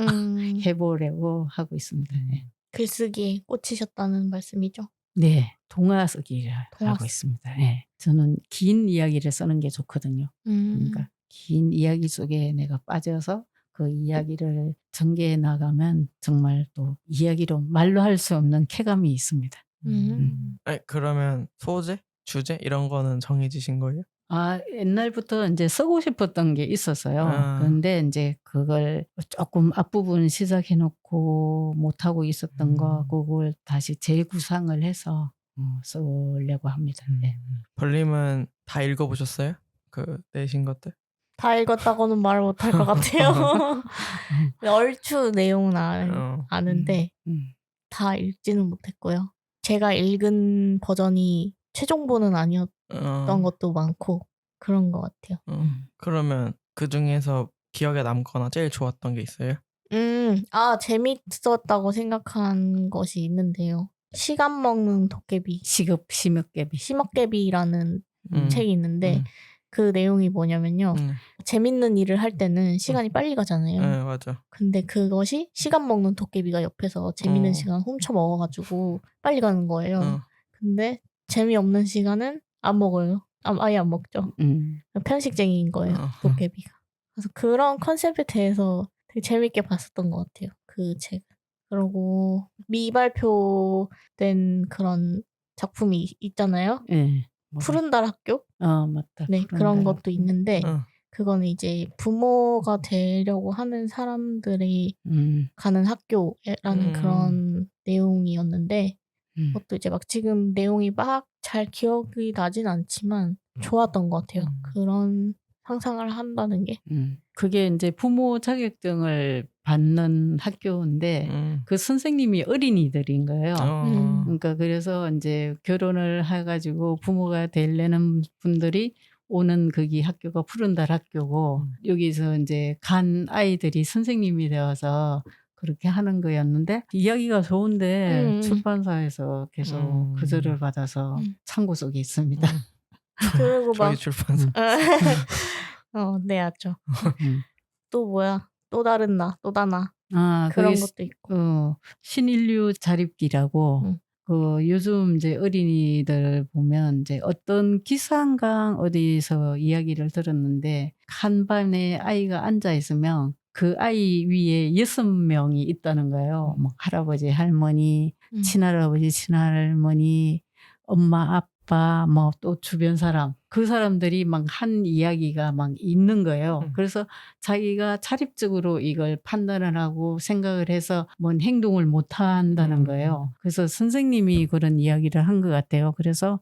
해 보려고 하고 있습니다. 네. 글쓰기에 꽂히셨다는 말씀이죠? 네. 동화 쓰기를 동화 하고 있습니다. 예. 저는 긴 이야기를 쓰는 게 좋거든요. 그러니까 긴 이야기 속에 내가 빠져서 그 이야기를 전개해 나가면 정말 또 이야기로 말로 할 수 없는 쾌감이 있습니다. 음. 아니 그러면 소재? 주제 이런 거는 정해지신 거예요? 옛날부터 이제 쓰고 싶었던 게 있었어요. 그런데 이제 그걸 조금 앞부분 시작해 놓고 못하고 있었던 거 그걸 다시 재구상을 해서 쓰려고 합니다. 네. 벌님은 다 읽어보셨어요? 그 내신 것들? 다 읽었다고는 말을 못할 것 같아요. 얼추 내용은 아는데 다 읽지는 못했고요. 제가 읽은 버전이 최종본은 아니었던 것도 많고 그런 것 같아요. 그러면 그 중에서 기억에 남거나 제일 좋았던 게 있어요? 재밌었다고 생각한 것이 있는데요. 시간 먹는 도깨비, 심어깨비. 심어깨비라는 책이 있는데 그 내용이 뭐냐면요. 재밌는 일을 할 때는 시간이 빨리 가잖아요. 네, 맞아. 근데 그것이 시간 먹는 도깨비가 옆에서 재밌는 시간 훔쳐 먹어가지고 빨리 가는 거예요. 근데 재미없는 시간은 안 먹어요. 아예 안 먹죠. 편식쟁이인 거예요, 도깨비가. 그래서 그런 컨셉에 대해서 되게 재밌게 봤었던 것 같아요, 그 책은. 그리고 미발표된 그런 작품이 있잖아요. 네. 푸른 달 학교? 맞다. 네, 그런 것도 있는데 그거는 이제 부모가 되려고 하는 사람들이 가는 학교라는 그런 내용이었는데 그것도 이제 막 지금 내용이 막 잘 기억이 나진 않지만 좋았던 것 같아요. 그런 상상을 한다는 게. 그게 이제 부모 자격증을 받는 학교인데 그 선생님이 어린이들인 거예요. 그러니까 그래서 이제 결혼을 해가지고 부모가 되려는 분들이 오는 거기 학교가 푸른달 학교고 여기서 이제 간 아이들이 선생님이 되어서 그렇게 하는 거였는데 이야기가 좋은데 출판사에서 계속 거절을 받아서 창고 속에 있습니다. 그리고 저희 막 출판사. 네, 알죠. 또 뭐야? 또 다른 나, 또 다나. 그런 것도 있고. 신인류 자립기라고 요즘 이제 어린이들 보면 이제 어떤 기사인가 어디서 이야기를 들었는데 한 반에 아이가 앉아 있으면 그 아이 위에 6명이 있다는 거예요. 뭐 할아버지, 할머니, 친할아버지, 친할머니, 엄마, 아빠, 뭐 또 주변 사람. 그 사람들이 막 한 이야기가 막 있는 거예요. 그래서 자기가 자립적으로 이걸 판단을 하고 생각을 해서 뭔 행동을 못 한다는 거예요. 그래서 선생님이 그런 이야기를 한 것 같아요. 그래서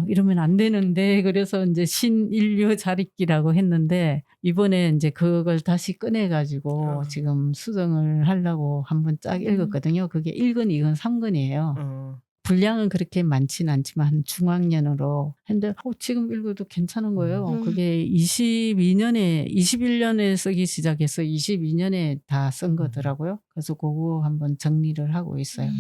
이러면 안 되는데 그래서 이제 신인류 자립기라고 했는데 이번에 이제 그걸 다시 꺼내가지고 지금 수정을 하려고 한번 쫙 읽었거든요. 그게 1권, 2권, 3권이에요. 분량은 그렇게 많지는 않지만 한 중학년으로 했는데 지금 읽어도 괜찮은 거예요. 그게 21년에 쓰기 시작해서 22년에 다 쓴 거더라고요. 그래서 그거 한번 정리를 하고 있어요.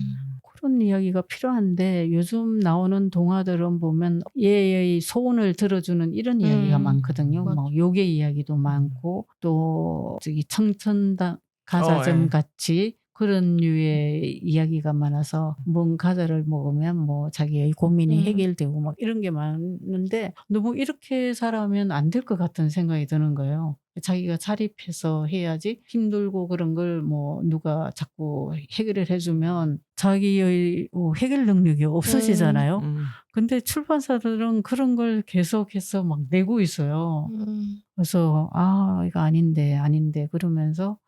그런 이야기가 필요한데 요즘 나오는 동화들은 보면 얘의 소원을 들어주는 이런 이야기가 많거든요. 뭐 요괴 이야기도 많고 또 저기 청천당 가자점 같이 그런 류의 이야기가 많아서 뭔 과자를 먹으면 뭐 자기의 고민이 해결되고 막 이런 게 많은데 너무 이렇게 살아면 안 될 것 같은 생각이 드는 거예요. 자기가 자립해서 해야지 힘들고 그런 걸 뭐 누가 자꾸 해결을 해주면 자기의 해결 능력이 없어지잖아요. 근데 출판사들은 그런 걸 계속해서 막 내고 있어요. 그래서 이거 아닌데 그러면서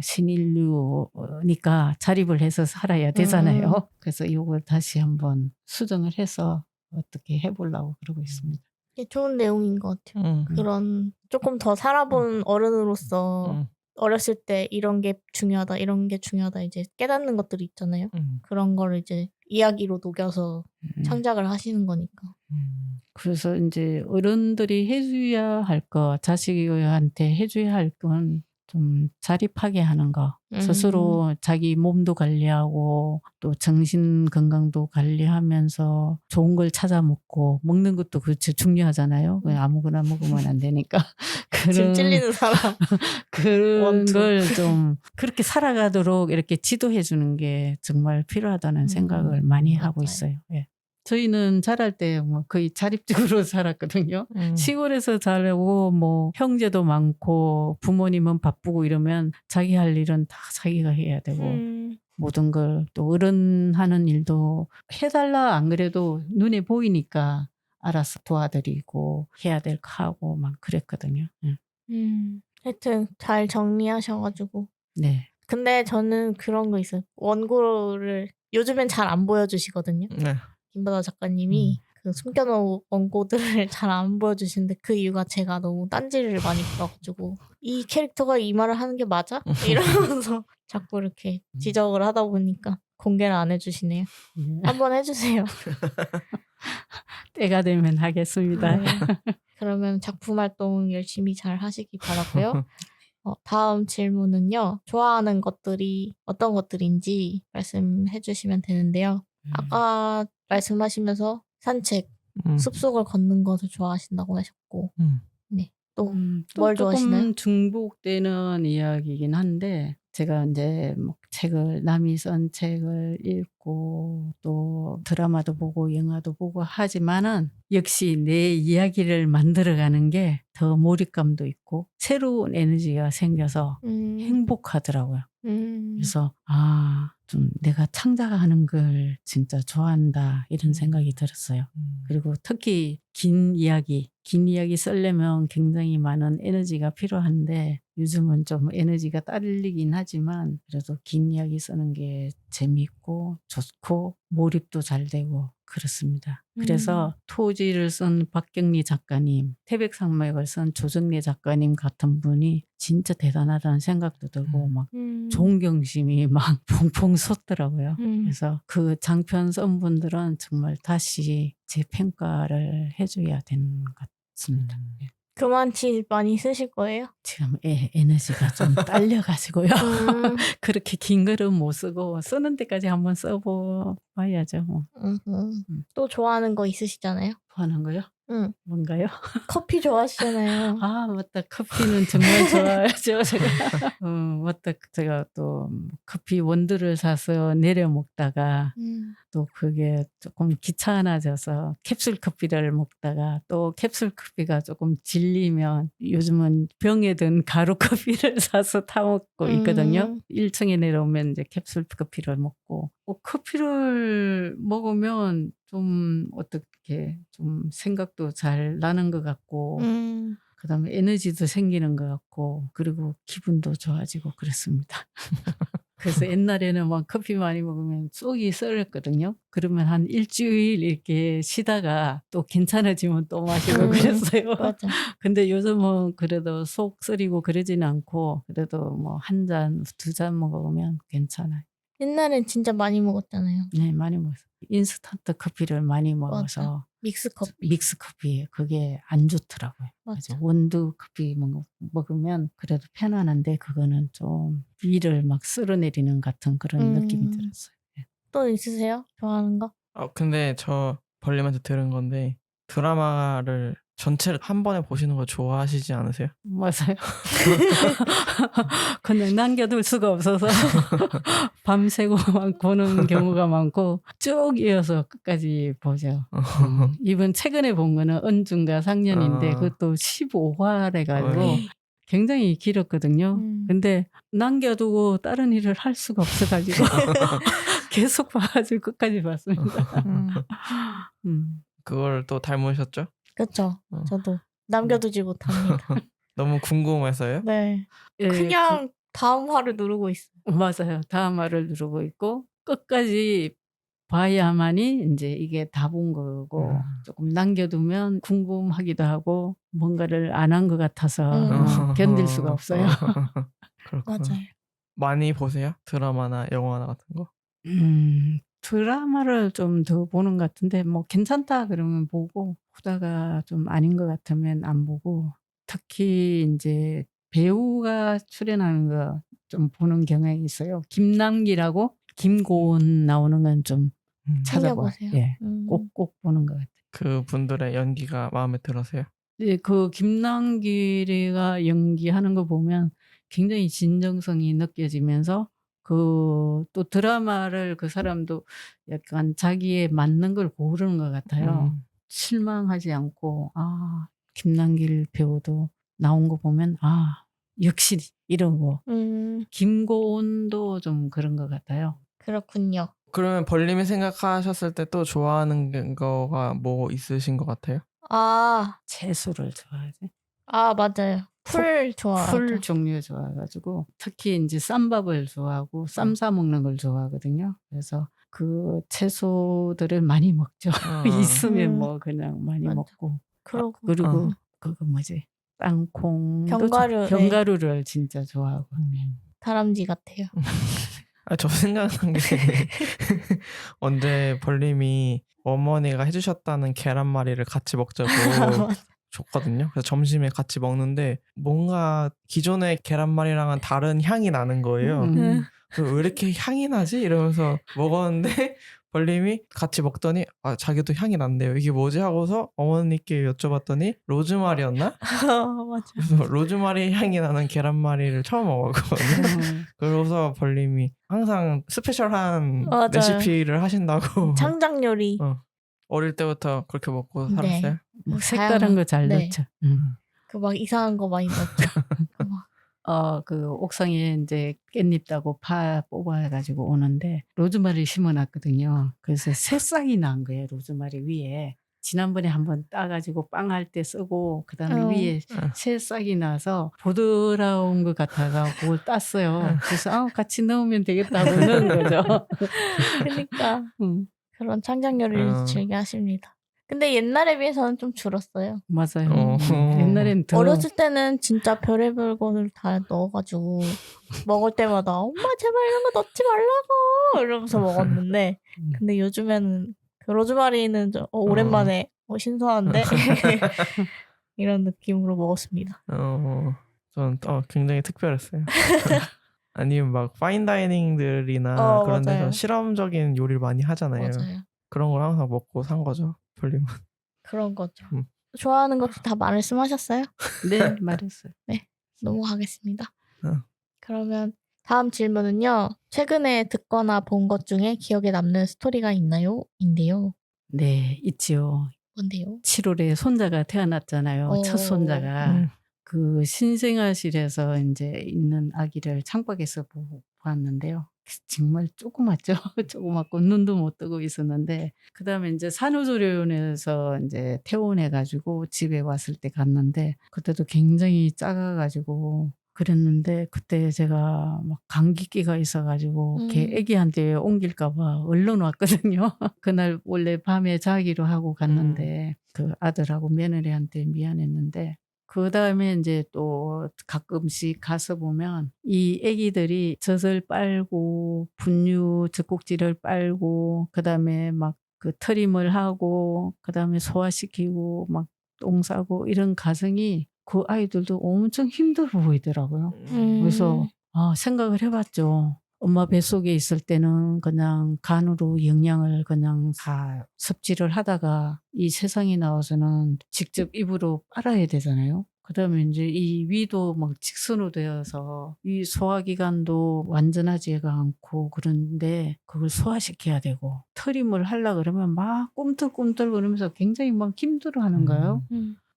신인류니까 자립을 해서 살아야 되잖아요. 그래서 이걸 다시 한번 수정을 해서 어떻게 해보려고 그러고 있습니다. 좋은 내용인 것 같아요. 그런 조금 더 살아본 어른으로서 어렸을 때 이런 게 중요하다, 이런 게 중요하다 이제 깨닫는 것들이 있잖아요. 그런 거를 이제 이야기로 녹여서 창작을 하시는 거니까. 그래서 이제 어른들이 해줘야 할 거, 자식한테 해줘야 할 건 좀 자립하게 하는 거. 스스로 자기 몸도 관리하고 또 정신 건강도 관리하면서 좋은 걸 찾아 먹고 먹는 것도 그렇죠. 중요하잖아요. 그냥 아무거나 먹으면 안 되니까. 지금 찔리는 사람. 그런 걸 좀 그렇게 살아가도록 이렇게 지도해 주는 게 정말 필요하다는 생각을 많이 하고 있어요. 예. 저희는 자랄 때 뭐 거의 자립적으로 자랐거든요. 시골에서 자라고 뭐 형제도 많고 부모님은 바쁘고 이러면 자기 할 일은 다 자기가 해야 되고 모든 걸 또 어른하는 일도 해달라 안 그래도 눈에 보이니까 알아서 도와드리고 해야 될 거 하고 막 그랬거든요. 하여튼 잘 정리하셔가지고. 네. 근데 저는 그런 거 있어요. 원고를 요즘엔 잘 안 보여주시거든요. 네. 김바다 작가님이 그 숨겨놓은 원고들을 잘 안 보여주시는데 그 이유가 제가 너무 딴지를 많이 풀어가지고 이 캐릭터가 이 말을 하는 게 맞아? 이러면서 자꾸 이렇게 지적을 하다 보니까 공개를 안 해주시네요. 네. 한번 해주세요. 때가 되면 하겠습니다. 네. 그러면 작품 활동 열심히 잘 하시기 바라고요. 다음 질문은요. 좋아하는 것들이 어떤 것들인지 말씀해 주시면 되는데요. 아까 말씀하시면서 산책, 숲속을 걷는 것을 좋아하신다고 하셨고 네. 또 뭘 좋아하시나요? 조금 중복되는 이야기이긴 한데 제가 이제 뭐 책을 남이 쓴 책을 읽고 또 드라마도 보고 영화도 보고 하지만은 역시 내 이야기를 만들어가는 게 더 몰입감도 있고 새로운 에너지가 생겨서 행복하더라고요. 그래서 좀 내가 창작하는 걸 진짜 좋아한다 이런 생각이 들었어요. 그리고 특히 긴 이야기 쓰려면 굉장히 많은 에너지가 필요한데 요즘은 좀 에너지가 딸리긴 하지만 그래도 긴 이야기 쓰는 게 재미있고 좋고 몰입도 잘 되고 그렇습니다. 그래서 토지를 쓴 박경리 작가님, 태백산맥을 쓴 조정래 작가님 같은 분이 진짜 대단하다는 생각도 들고 막 존경심이 막 퐁퐁 솟더라고요. 그래서 그 장편 쓴 분들은 정말 다시 재평가를 해줘야 되는 것 같습니다. 예. 그만치 많이 쓰실 거예요? 지금 에너지가 좀 딸려가지고요. 그렇게 긴 글은 못 쓰고 쓰는 데까지 한번 써봐야죠. 뭐. 또 좋아하는 거 있으시잖아요? 좋아하는 거요? 응. 뭔가요? 커피 좋아하시잖아요. 맞다. 커피는 정말 좋아하죠. 제가. 맞다. 제가 또 커피 원두를 사서 내려 먹다가 또 그게 조금 귀찮아져서 캡슐 커피를 먹다가 또 캡슐 커피가 조금 질리면 요즘은 병에 든 가루 커피를 사서 타 먹고 있거든요. 1층에 내려오면 이제 캡슐 커피를 먹고 커피를 먹으면 좀 어떻게 좀 생각도 잘 나는 것 같고 그다음에 에너지도 생기는 것 같고 그리고 기분도 좋아지고 그렇습니다. 그래서 옛날에는 막 커피 많이 먹으면 속이 썰었거든요. 그러면 한 일주일 이렇게 쉬다가 또 괜찮아지면 또 마시고 그랬어요. 맞아. 근데 요즘은 그래도 속 쓰리고 그러지는 않고 그래도 뭐 한 잔, 두 잔 먹으면 괜찮아요. 옛날엔 진짜 많이 먹었잖아요. 네, 많이 먹었어요. 인스턴트 커피를 많이 맞아. 먹어서 믹스커피. 믹스커피 그게 안 좋더라고요. 맞아. 원두 커피 먹으면 그래도 편안한데 그거는 좀 위를 막 쓸어내리는 같은 그런 느낌이 들었어요. 네. 또 있으세요? 좋아하는 거? 근데 저 벌리면서 들은 건데 드라마를 전체를 한 번에 보시는 거 좋아하시지 않으세요? 맞아요. 그냥 남겨둘 수가 없어서 밤새고 막 보는 경우가 많고 쭉 이어서 끝까지 보죠. 이번 최근에 본 거는 은중과 상년인데 그것도 15화래 가지고 굉장히 길었거든요. 근데 남겨두고 다른 일을 할 수가 없어 가지고 계속 봐가지고 끝까지 봤습니다. 그걸 또 닮으셨죠? 그렇죠. 저도 남겨두지 못합니다. 너무 궁금해서요? 네. 예, 그냥 다음 화를 누르고 있어요. 맞아요. 다음 화를 누르고 있고 끝까지 봐야만이 인제 이게 다 본 거고 조금 남겨두면 궁금하기도 하고 뭔가를 안 한 것 같아서 견딜 수가 없어요. 그렇구나. 맞아요. 많이 보세요? 드라마나 영화나 같은 거? 드라마를 좀 더 보는 것 같은데 뭐 괜찮다 그러면 보고 보다가 좀 아닌 것 같으면 안 보고 특히 인제 배우가 출연하는 거 좀 보는 경향이 있어요. 김남기라고 김고은 나오는 건 좀 찾아봐요. 챙겨보세요. 예. 꼭 보는 것 같아요. 그분들의 연기가 마음에 들으세요? 네. 그 김남기가 연기하는 거 보면 굉장히 진정성이 느껴지면서 또 드라마를 그 사람도 약간 자기에 맞는 걸 고르는 것 같아요. 실망하지 않고 김남길 배우도 나온 거 보면 역시 이러고 김고은도 좀 그런 것 같아요. 그렇군요. 그러면 벌님이 생각하셨을 때 또 좋아하는 거가 뭐 있으신 것 같아요? 아, 채소를 좋아하지. 맞아요. 풀 좋아하죠. 풀 종류 좋아해가지고 특히 이제 쌈밥을 좋아하고 쌈 싸 먹는 걸 좋아하거든요. 그래서 그 채소들을 많이 먹죠. 있으면 음, 뭐 그냥 많이 맞아. 먹고 그러고 그리고 그거 뭐지 땅콩도 견과류, 네. 견과류를 진짜 좋아하고 다람쥐 같아요. 저 생각난 게 언제 벌님이 어머니가 해주셨다는 계란말이를 같이 먹자고 줬거든요. 그래서 점심에 같이 먹는데 뭔가 기존의 계란말이랑은 다른 향이 나는 거예요. 그래서 왜 이렇게 향이 나지? 이러면서 먹었는데 벌님이 같이 먹더니 자기도 향이 난대요. 이게 뭐지? 하고서 어머니께 여쭤봤더니 로즈마리였나? 맞아. 그래서 로즈마리 향이 나는 계란말이를 처음 먹었거든요. 그래서 벌님이 항상 스페셜한 맞아요. 레시피를 하신다고 창작 요리. 어릴 때부터 그렇게 먹고 네. 살았어요. 뭐 색다른 거 잘 네. 넣죠. 그 막 이상한 거 많이 넣었죠. 그 막. 그 옥상에 이제 깻잎 따고 파 뽑아가지고 오는데 로즈마리 심어놨거든요. 그래서 새싹이 난 거예요. 로즈마리 위에. 지난번에 한번 따가지고 빵 할 때 쓰고 그다음에 위에 새싹이 나서 보드라운 것 같아서 그걸 땄어요. 그래서 같이 넣으면 되겠다 하고 넣은 거죠. 그러니까 그런 창작 요리를 즐겨 하십니다. 근데 옛날에 비해서는 좀 줄었어요. 맞아요. 옛날엔 더 어렸을 때는 진짜 별의별 거를 다 넣어가지고 먹을 때마다 엄마 제발 이런 거 넣지 말라고 이러면서 먹었는데 근데 요즘에는 그 로즈마리는 오랜만에 신선한데 이런 느낌으로 먹었습니다. 전 굉장히 특별했어요. 아니면 막 파인다이닝들이나 그런 맞아요. 데서 실험적인 요리를 많이 하잖아요. 맞아요. 그런 걸 항상 먹고 산 거죠. 벌림은. 그런 거죠. 좋아하는 것도 다 말씀하셨어요? 네, 말했어요. 네, 넘어가겠습니다. 그러면 다음 질문은요. 최근에 듣거나 본 것 중에 기억에 남는 스토리가 있나요? 인데요. 네, 있지요. 뭔데요? 7월에 손자가 태어났잖아요. 첫 손자가. 그 신생아실에서 이제 있는 아기를 창밖에서 보았는데요. 정말 조그맣죠. 조그맣고 눈도 못 뜨고 있었는데 그다음에 이제 산후조리원에서 이제 퇴원해가지고 집에 왔을 때 갔는데 그때도 굉장히 작아가지고 그랬는데 그때 제가 막 감기기가 있어가지고 걔 애기한테 옮길까봐 얼른 왔거든요. 그날 원래 밤에 자기로 하고 갔는데 그 아들하고 며느리한테 미안했는데 그 다음에 이제 또 가끔씩 가서 보면 이 애기들이 젖을 빨고 분유 젖꼭지를 빨고 그 다음에 막 그 트림을 하고 그 다음에 소화시키고 막 똥 싸고 이런 과정이 그 아이들도 엄청 힘들어 보이더라고요. 그래서 생각을 해봤죠. 엄마 뱃속에 있을 때는 그냥 간으로 영양을 그냥 다 섭취를 하다가 이 세상에 나와서는 직접 입으로 빨아야 되잖아요. 그다음에 이제 이 위도 막 직선으로 되어서 이 소화기관도 완전하지가 않고 그런데 그걸 소화시켜야 되고 트림을 하려고 그러면 막 꿈틀꿈틀 거리면서 굉장히 막 힘들어하는 거예요.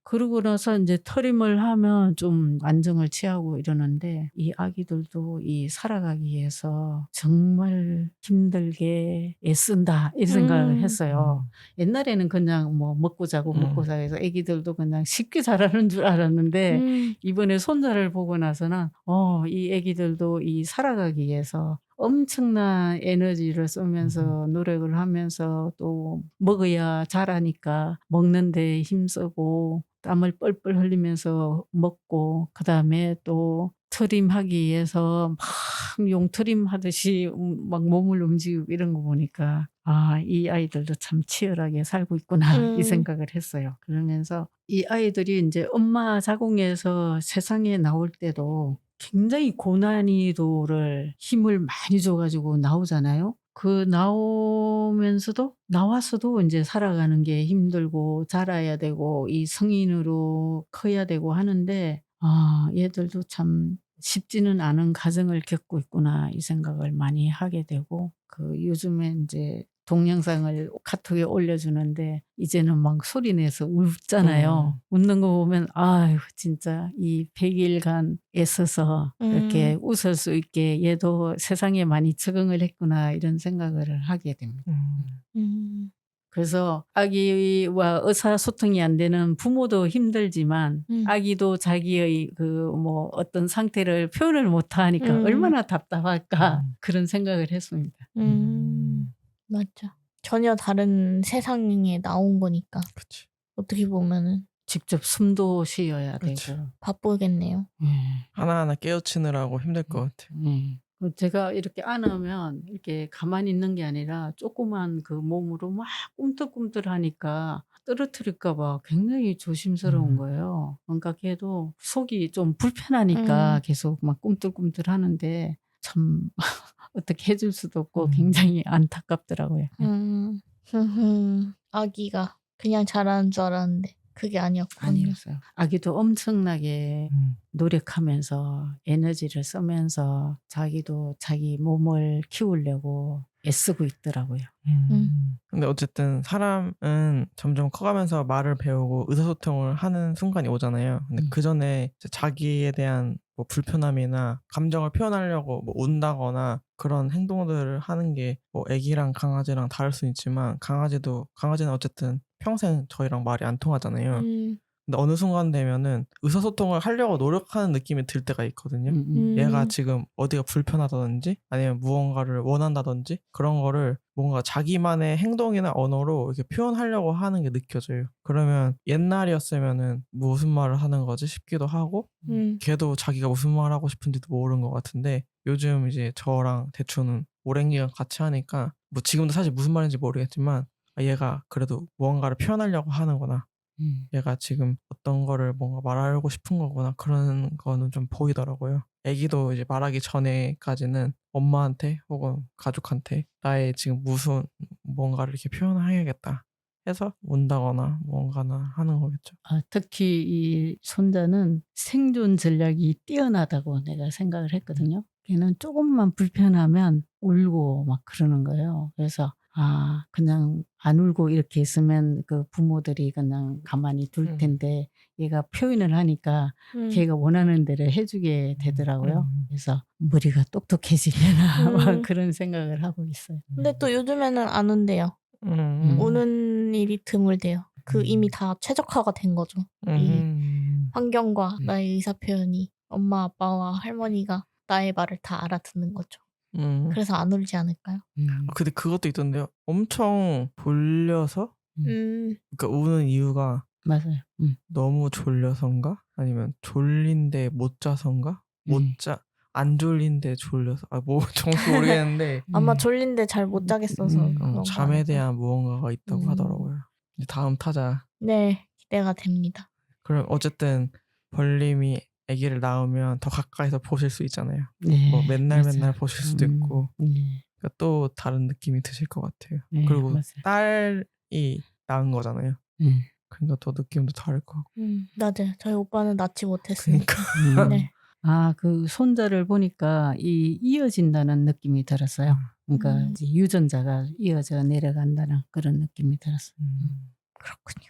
그러고 나서 이제 트림을 하면 좀 안정을 취하고 이러는데 이 아기들도 이 살아가기 위해서 정말 힘들게 애쓴다 이 생각을 했어요. 옛날에는 그냥 뭐 먹고 자고 먹고 자고 해서 아기들도 그냥 쉽게 자라는 줄 알았는데 이번에 손자를 보고 나서는 이 아기들도 이 살아가기 위해서 엄청난 에너지를 쓰면서 노력을 하면서 또 먹어야 자라니까 먹는데 힘쓰고 땀을 뻘뻘 흘리면서 먹고 그다음에 또 트림하기 위해서 막 용트림 하듯이 막 몸을 움직이고 이런 거 보니까 이 아이들도 참 치열하게 살고 있구나 이 생각을 했어요. 그러면서 이 아이들이 이제 엄마 자궁에서 세상에 나올 때도 굉장히 고난이도를 힘을 많이 줘가지고 나오잖아요. 그 나와서도 이제 살아가는 게 힘들고 자라야 되고 이 성인으로 커야 되고 하는데 얘들도 참 쉽지는 않은 과정을 겪고 있구나 이 생각을 많이 하게 되고 그 요즘에 이제 동영상을 카톡에 올려주는데 이제는 막 소리내서 웃잖아요. 웃는 거 보면 아유 진짜 이 100일간 애써서 이렇게 웃을 수 있게 얘도 세상에 많이 적응을 했구나 이런 생각을 하게 됩니다. 그래서 아기와 의사소통이 안 되는 부모도 힘들지만 아기도 자기의 그 뭐 어떤 상태를 표현을 못 하니까 얼마나 답답할까 그런 생각을 했습니다. 맞죠. 전혀 다른 세상에 나온 거니까 그치. 어떻게 보면은 직접 숨도 쉬어야 그치. 되고. 바쁘겠네요. 하나하나 깨우치느라고 힘들 것 같아요. 그 제가 이렇게 안으면 이렇게 가만히 있는 게 아니라 조그만 그 몸으로 막 꿈틀꿈틀하니까 떨어뜨릴까 봐 굉장히 조심스러운 거예요. 그러니까 걔도 속이 좀 불편하니까 계속 막 꿈틀꿈틀하는데 참 어떻게 해줄 수도 없고 굉장히 안타깝더라고요. 아기가 그냥 자라는 줄 알았는데 그게 아니었군요. 아니었어요. 아기도 엄청나게 노력하면서 에너지를 쓰면서 자기도 자기 몸을 키우려고 애쓰고 있더라고요. 근데 어쨌든 사람은 점점 커가면서 말을 배우고 의사소통을 하는 순간이 오잖아요. 근데 그 전에 자기에 대한 뭐 불편함이나 감정을 표현하려고 뭐 운다거나 그런 행동들을 하는 게 뭐 애기랑 강아지랑 다를 수는 있지만 강아지는 어쨌든 평생 저희랑 말이 안 통하잖아요. 근데 어느 순간 되면은 의사소통을 하려고 노력하는 느낌이 들 때가 있거든요. 얘가 지금 어디가 불편하다든지 아니면 무언가를 원한다든지 그런 거를 뭔가 자기만의 행동이나 언어로 이렇게 표현하려고 하는 게 느껴져요. 그러면 옛날이었으면은 무슨 말을 하는 거지 싶기도 하고 걔도 자기가 무슨 말 하고 싶은지도 모르는 것 같은데 요즘 이제 저랑 대추는 오랜 기간 같이 하니까 뭐 지금도 사실 무슨 말인지 모르겠지만 얘가 그래도 무언가를 표현하려고 하는구나. 얘가 지금 어떤 거를 뭔가 말하고 싶은 거구나 그런 거는 좀 보이더라고요. 애기도 이제 말하기 전에까지는 엄마한테 혹은 가족한테 나의 지금 무슨 뭔가를 이렇게 표현해야겠다 해서 운다거나 뭔가나 하는 거겠죠. 특히 이 손자는 생존 전략이 뛰어나다고 내가 생각을 했거든요. 걔는 조금만 불편하면 울고 막 그러는 거예요. 그래서 그냥 안 울고 이렇게 있으면 그 부모들이 그냥 가만히 둘 텐데 얘가 표현을 하니까 걔가 원하는 대로 해주게 되더라고요. 그래서 머리가 똑똑해지려나 막 그런 생각을 하고 있어요. 근데 또 요즘에는 안 운대요. 우는 일이 드물대요. 이미 다 최적화가 된 거죠. 이 환경과 나의 의사표현이 엄마 아빠와 할머니가 나의 말을 다 알아듣는 거죠. 그래서 안 울지 않을까요? 근데 그것도 있던데요. 엄청 졸려서 그러니까 우는 이유가 맞아요. 너무 졸려서인가? 아니면 졸린데 못 자서인가? 안 졸린데 졸려서 뭐 정확히 모르겠는데 아마 졸린데 잘 못 자겠어서 그런 거 잠에 아닐까요? 대한 무언가가 있다고 하더라고요. 이제 다음 타자. 네, 기대가 됩니다. 그럼 어쨌든 벌님이 아기를 낳으면 더 가까이서 보실 수 있잖아요. 네, 뭐 맨날 맞아요. 맨날 보실 수도 있고 그러니까 또 다른 느낌이 드실 것 같아요. 네, 그리고 맞아요. 딸이 낳은 거잖아요. 그러니까 더 느낌도 다를 것 같고. 맞아요. 저희 오빠는 낳지 못했으니까. 네. 그 손자를 보니까 이어진다는 느낌이 들었어요. 그러니까 이제 유전자가 이어져 내려간다는 그런 느낌이 들었어요. 그렇군요.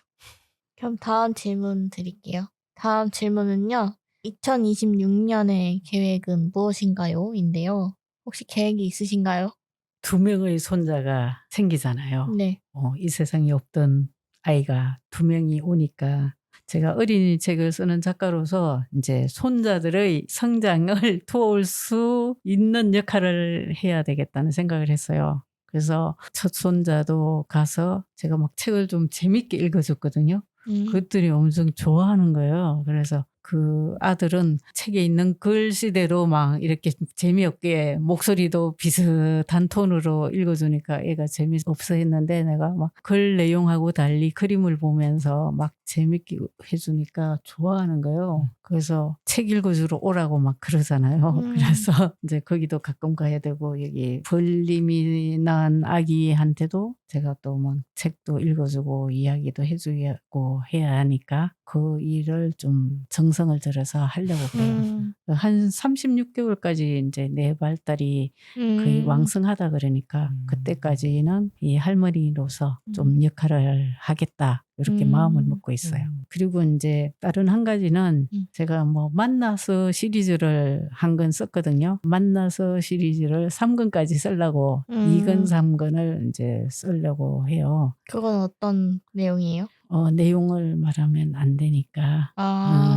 그럼 다음 질문 드릴게요. 다음 질문은요. 2026년의 계획은 무엇인가요? 인데요. 혹시 계획이 있으신가요? 2명의 손자가 생기잖아요. 네. 이 세상에 없던 아이가 2명이 오니까 제가 어린이 책을 쓰는 작가로서 이제 손자들의 성장을 도울 수 있는 역할을 해야 되겠다는 생각을 했어요. 그래서 첫 손자도 가서 제가 막 책을 좀 재밌게 읽어줬거든요. 그것들이 엄청 좋아하는 거예요. 그래서 그 아들은 책에 있는 글씨대로 막 이렇게 재미없게 목소리도 비슷한 톤으로 읽어주니까 애가 재미없어 했는데 내가 막 글 내용하고 달리 그림을 보면서 막 재밌게 해주니까 좋아하는 거예요. 그래서 책 읽어주러 오라고 막 그러잖아요. 그래서 이제 거기도 가끔 가야 되고 여기 벌님이 낳은 아기한테도 제가 또 막 책도 읽어주고 이야기도 해주고 해야 하니까 그 일을 좀 정상 정성을 들여서 하려고 그래요. 한 36개월까지 이제 뇌 발달이 거의 왕성하다 그러니까 그때까지는 이 할머니로서 좀 역할을 하겠다 이렇게 마음을 먹고 있어요. 그리고 이제 다른 한 가지는 제가 뭐 만나서 시리즈를 한 권 썼거든요. 만나서 시리즈를 3권까지 쓰려고 2권, 3권을 이제 쓰려고 해요. 그건 어떤 내용이에요? 내용을 말하면 안 되니까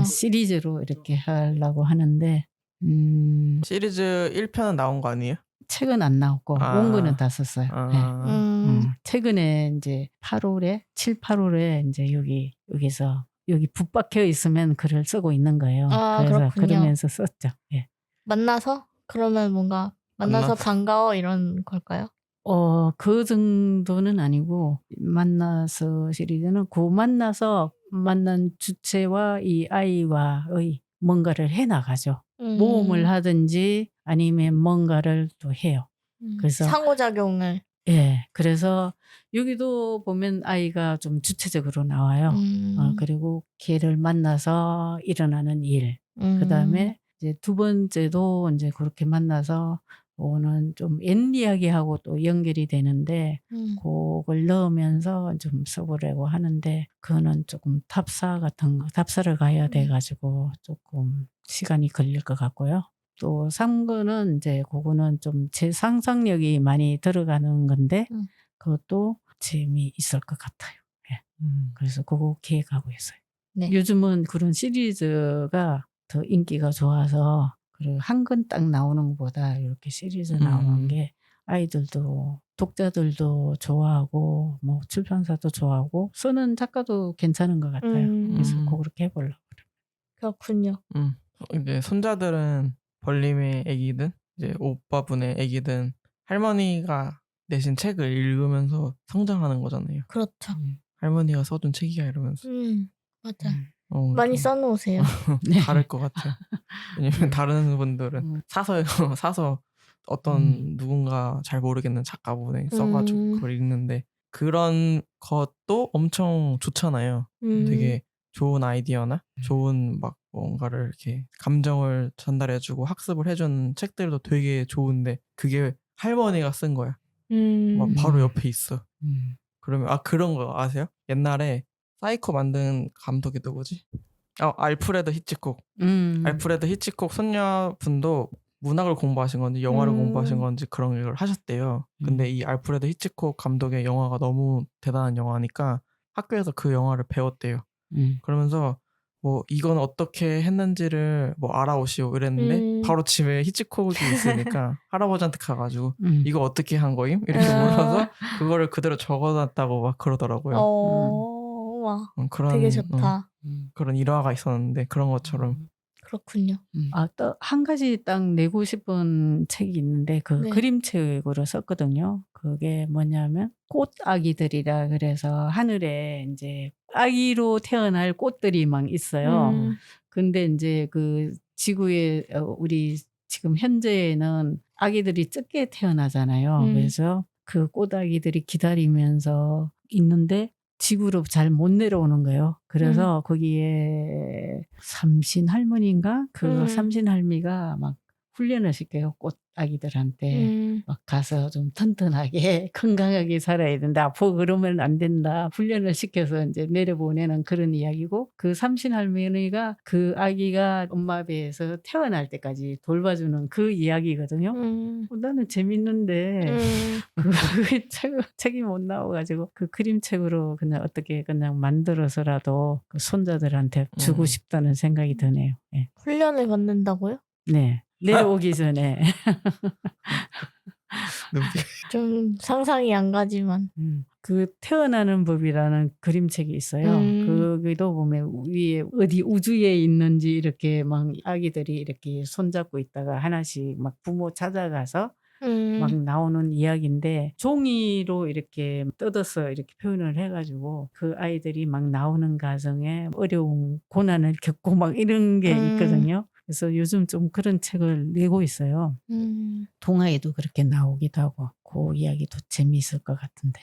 시리즈로 이렇게 하려고 하는데 시리즈 1편은 나온 거 아니에요? 책은 안 나왔고 원고는 다 썼어요. 네. 최근에 이제 8월에 7, 8월에 이제 여기서 여기 붙박혀 있으면 글을 쓰고 있는 거예요. 그래서 그렇군요. 그러면서 썼죠. 예. 만나서? 그러면 뭔가 만나서 반가워 이런 걸까요? 그 정도는 아니고 만나서 시리즈는 그 만난 주체와 이 아이와의 뭔가를 해나가죠. 모험을 하든지 아니면 뭔가를 또 해요. 그래서 상호작용을. 예, 그래서 여기도 보면 아이가 좀 주체적으로 나와요. 그리고 걔를 만나서 일어나는 일. 그다음에 이제 두 번째도 이제 그렇게 만나서 오는 좀 옛 이야기하고 또 연결이 되는데 그걸 넣으면서 좀 써보려고 하는데 그거는 조금 답사를 가야 돼가지고 조금 시간이 걸릴 것 같고요. 또 3권은 이제 그거는 좀 제 상상력이 많이 들어가는 건데 그것도 재미있을 것 같아요. 예. 그래서 그거 계획하고 있어요. 네. 요즘은 그런 시리즈가 더 인기가 좋아서 그리고 한 권 딱 나오는 것보다 이렇게 시리즈 나오는 게 아이들도 독자들도 좋아하고 뭐 출판사도 좋아하고 쓰는 작가도 괜찮은 것 같아요. 그래서 그렇게 해보려고 그래요. 그렇군요. 이제 손자들은 벌림의 애기든 이제 오빠분의 애기든 할머니가 내신 책을 읽으면서 성장하는 거잖아요. 그렇죠. 할머니가 써준 책이야 이러면서. 맞아. 많이 써놓으세요. 다를 것 같아요. 왜냐면 다른 분들은 사서 어떤 누군가 잘 모르겠는 작가분이 써가지고 그걸 읽는데 그런 것도 엄청 좋잖아요. 되게 좋은 아이디어나 좋은 막 뭔가를 이렇게 감정을 전달해주고 학습을 해주는 책들도 되게 좋은데 그게 할머니가 쓴 거야. 막 바로 옆에 있어. 그러면 그런 거 아세요? 옛날에 사이코 만든 감독이 누구지? 알프레드 히치콕. 알프레드 히치콕 손녀분도 문학을 공부하신 건지 영화를 공부하신 건지 그런 걸 하셨대요. 근데 이 알프레드 히치콕 감독의 영화가 너무 대단한 영화니까 학교에서 그 영화를 배웠대요. 그러면서 뭐 이건 어떻게 했는지를 뭐 알아오시오 이랬는데 바로 집에 히치콕이 있으니까 할아버지한테 가가지고 이거 어떻게 한 거임? 이렇게 물어서 그거를 그대로 적어놨다고 막 그러더라고요. 와, 그런, 되게 좋다. 그런 일화가 있었는데 그런 것처럼. 그렇군요. 또 한 가지 딱 내고 싶은 책이 있는데 그 그림책으로 썼거든요. 그게 뭐냐면 꽃아기들이라 그래서 하늘에 이제 아기로 태어날 꽃들이 막 있어요. 근데 이제 그 지구에 우리 지금 현재에는 아기들이 적게 태어나잖아요. 그래서 그 꽃아기들이 기다리면서 있는데 지구로 잘 못 내려오는 거예요. 그래서 거기에 삼신 할머니인가? 그 삼신 할미가 막 훈련을 시켜요. 꽃 아기들한테. 막 가서 좀 튼튼하게 건강하게 살아야 된다. 아프고 그러면 안 된다. 훈련을 시켜서 이제 내려보내는 그런 이야기고 그 삼신 할머니가 그 아기가 엄마 배에서 태어날 때까지 돌봐주는 그 이야기거든요. 나는 재밌는데 그 책이 못 나와가지고 그 그림책으로 그냥 어떻게 그냥 만들어서라도 그 손자들한테 주고 싶다는 생각이 드네요. 네. 훈련을 받는다고요? 네. 내려오기 전에. 좀 상상이 안 가지만. 그 태어나는 법이라는 그림책이 있어요. 거기도 보면 위에 어디 우주에 있는지 이렇게 막 아기들이 이렇게 손잡고 있다가 하나씩 막 부모 찾아가서 막 나오는 이야기인데 종이로 이렇게 뜯어서 이렇게 표현을 해가지고 그 아이들이 막 나오는 과정에 어려운 고난을 겪고 막 이런 게 있거든요. 그래서 요즘 좀 그런 책을 내고 있어요. 동화에도 그렇게 나오기도 하고 그 이야기도 재미있을 것 같은데.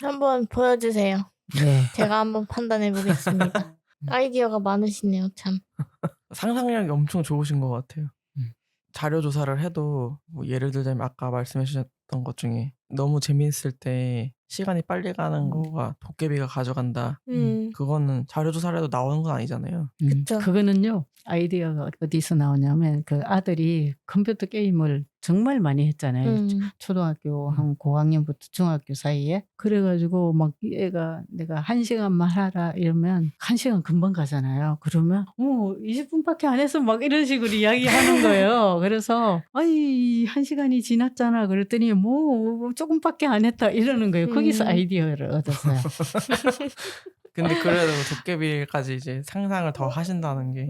한번 보여주세요. 네. 제가 한번 판단해 보겠습니다. 아이디어가 많으시네요, 참. 상상력이 엄청 좋으신 것 같아요. 음. 자료 조사를 해도 뭐 예를 들자면 아까 말씀해 주셨던 것 중에 너무 재미있을 때 시간이 빨리 가는 거가 도깨비가 가져간다. 그거는 자료 조사를 해도 나오는 건 아니잖아요. 그쵸. 그거는요 아이디어가 어디서 나오냐면 그 아들이 컴퓨터 게임을 정말 많이 했잖아요. 초등학교 한 고학년부터 중학교 사이에. 그래가지고 막 얘가 내가 1시간만 하라 이러면 1시간 금방 가잖아요. 그러면 20분밖에 안 했어 막 이런 식으로 이야기하는 거예요. 그래서 아이 1시간이 지났잖아. 그랬더니 뭐 조금밖에 안 했다 이러는 거예요. 거기서 아이디어를 얻었어요. 근데 그래도 도깨비까지 이제 상상을 더 하신다는 게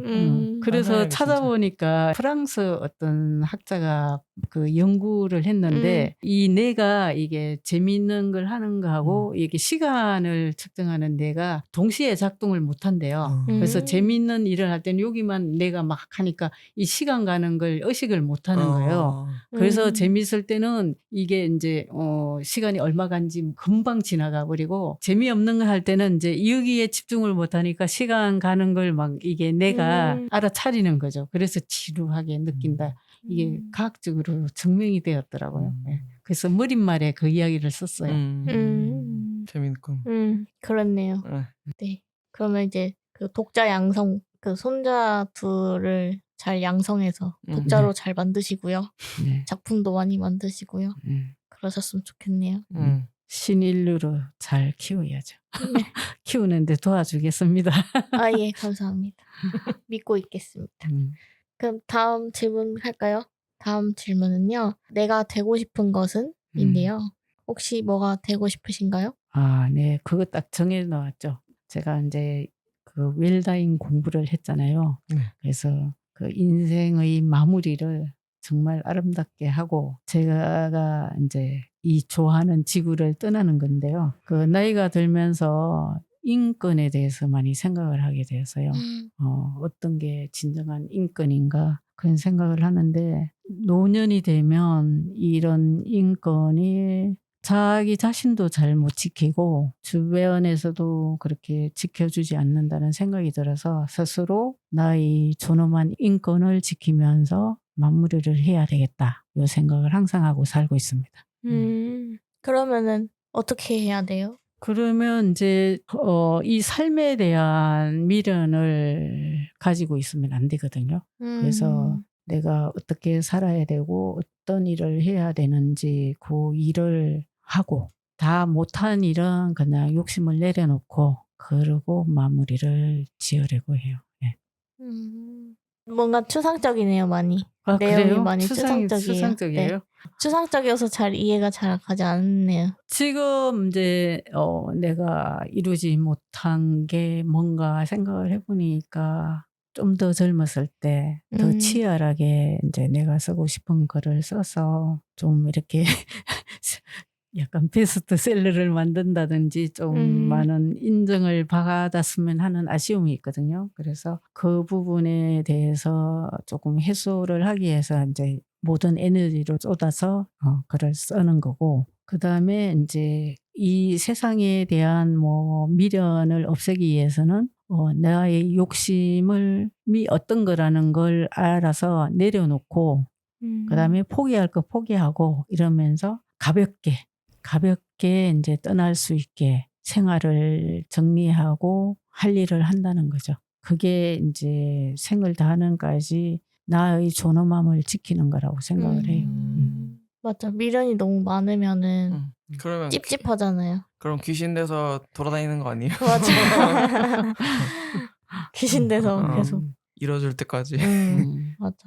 그래서 상상력이 진짜. 찾아보니까 프랑스 어떤 학자가 그 연구를 했는데 이 뇌가 이게 재미있는 걸 하는 거하고 이게 시간을 측정하는 뇌가 동시에 작동을 못 한대요. 그래서 재미있는 일을 할 때는 여기만 뇌가 막 하니까 이 시간 가는 걸 의식을 못 하는 거예요. 그래서 재미있을 때는 이게 이제 시간이 얼마 간지 금방 지나가 버리고 재미없는 거 할 때는 이제 여기에 집중을 못 하니까 시간 가는 걸 막 이게 내가 알아차리는 거죠. 그래서 지루하게 느낀다. 이게 과학적으로 증명이 되었더라고요. 예. 그래서 머릿말에 그 이야기를 썼어요. 재밌군. 그렇네요. 네. 그러면 이제 그 독자 양성, 그 손자 둘을 잘 양성해서 독자로 잘 만드시고요. 네. 작품도 많이 만드시고요. 그러셨으면 좋겠네요. 신인류로 잘 키워야죠. 네. 키우는데 도와주겠습니다. 아, 예, 감사합니다. 믿고 있겠습니다. 그럼 다음 질문 할까요? 다음 질문은요. 내가 되고 싶은 것은? 인데요. 혹시 뭐가 되고 싶으신가요? 아, 네. 그거 딱 정해 놓았죠. 제가 이제 그 웰다잉 공부를 했잖아요. 그래서 그 인생의 마무리를 정말 아름답게 하고 제가 이제 이 좋아하는 지구를 떠나는 건데요. 그 나이가 들면서 인권에 대해서 많이 생각을 하게 되어서요. 어떤 게 진정한 인권인가 그런 생각을 하는데 노년이 되면 이런 인권이 자기 자신도 잘 못 지키고 주변에서도 그렇게 지켜주지 않는다는 생각이 들어서 스스로 나의 존엄한 인권을 지키면서 마무리를 해야 되겠다. 이 생각을 항상 하고 살고 있습니다. 그러면은 어떻게 해야 돼요? 그러면 이제 이 삶에 대한 미련을 가지고 있으면 안 되거든요. 그래서 내가 어떻게 살아야 되고 어떤 일을 해야 되는지 그 일을 하고 다 못한 일은 그냥 욕심을 내려놓고 그러고 마무리를 지으려고 해요. 네. 뭔가 추상적이네요, 많이. 아, 내용이 그래요? 많이 추상적이에요. 추상적이에요? 네. 추상적이어서 잘 이해가 잘 가지 않네요. 지금 이제 내가 이루지 못한 게 뭔가 생각을 해보니까 좀 더 젊었을 때 더 치열하게 이제 내가 쓰고 싶은 글을 써서 좀 이렇게 약간 베스트셀러를 만든다든지 좀 많은 인정을 받았으면 하는 아쉬움이 있거든요. 그래서 그 부분에 대해서 조금 해소를 하기 위해서 이제 모든 에너지를 쏟아서 글을 쓰는 거고 그다음에 이제 이 세상에 대한 뭐 미련을 없애기 위해서는 나의 욕심을 어떤 거라는 걸 알아서 내려놓고 그다음에 포기할 거 포기하고 이러면서 가볍게 이제 떠날 수 있게 생활을 정리하고 할 일을 한다는 거죠. 그게 이제 생을 다하는까지 나의 존엄함을 지키는 거라고 생각을 해요. 맞아. 미련이 너무 많으면은 그러면 찝찝하잖아요. 그럼 귀신 돼서 돌아다니는 거 아니에요? 맞아. 귀신 돼서 계속. 이뤄줄 때까지. 맞아.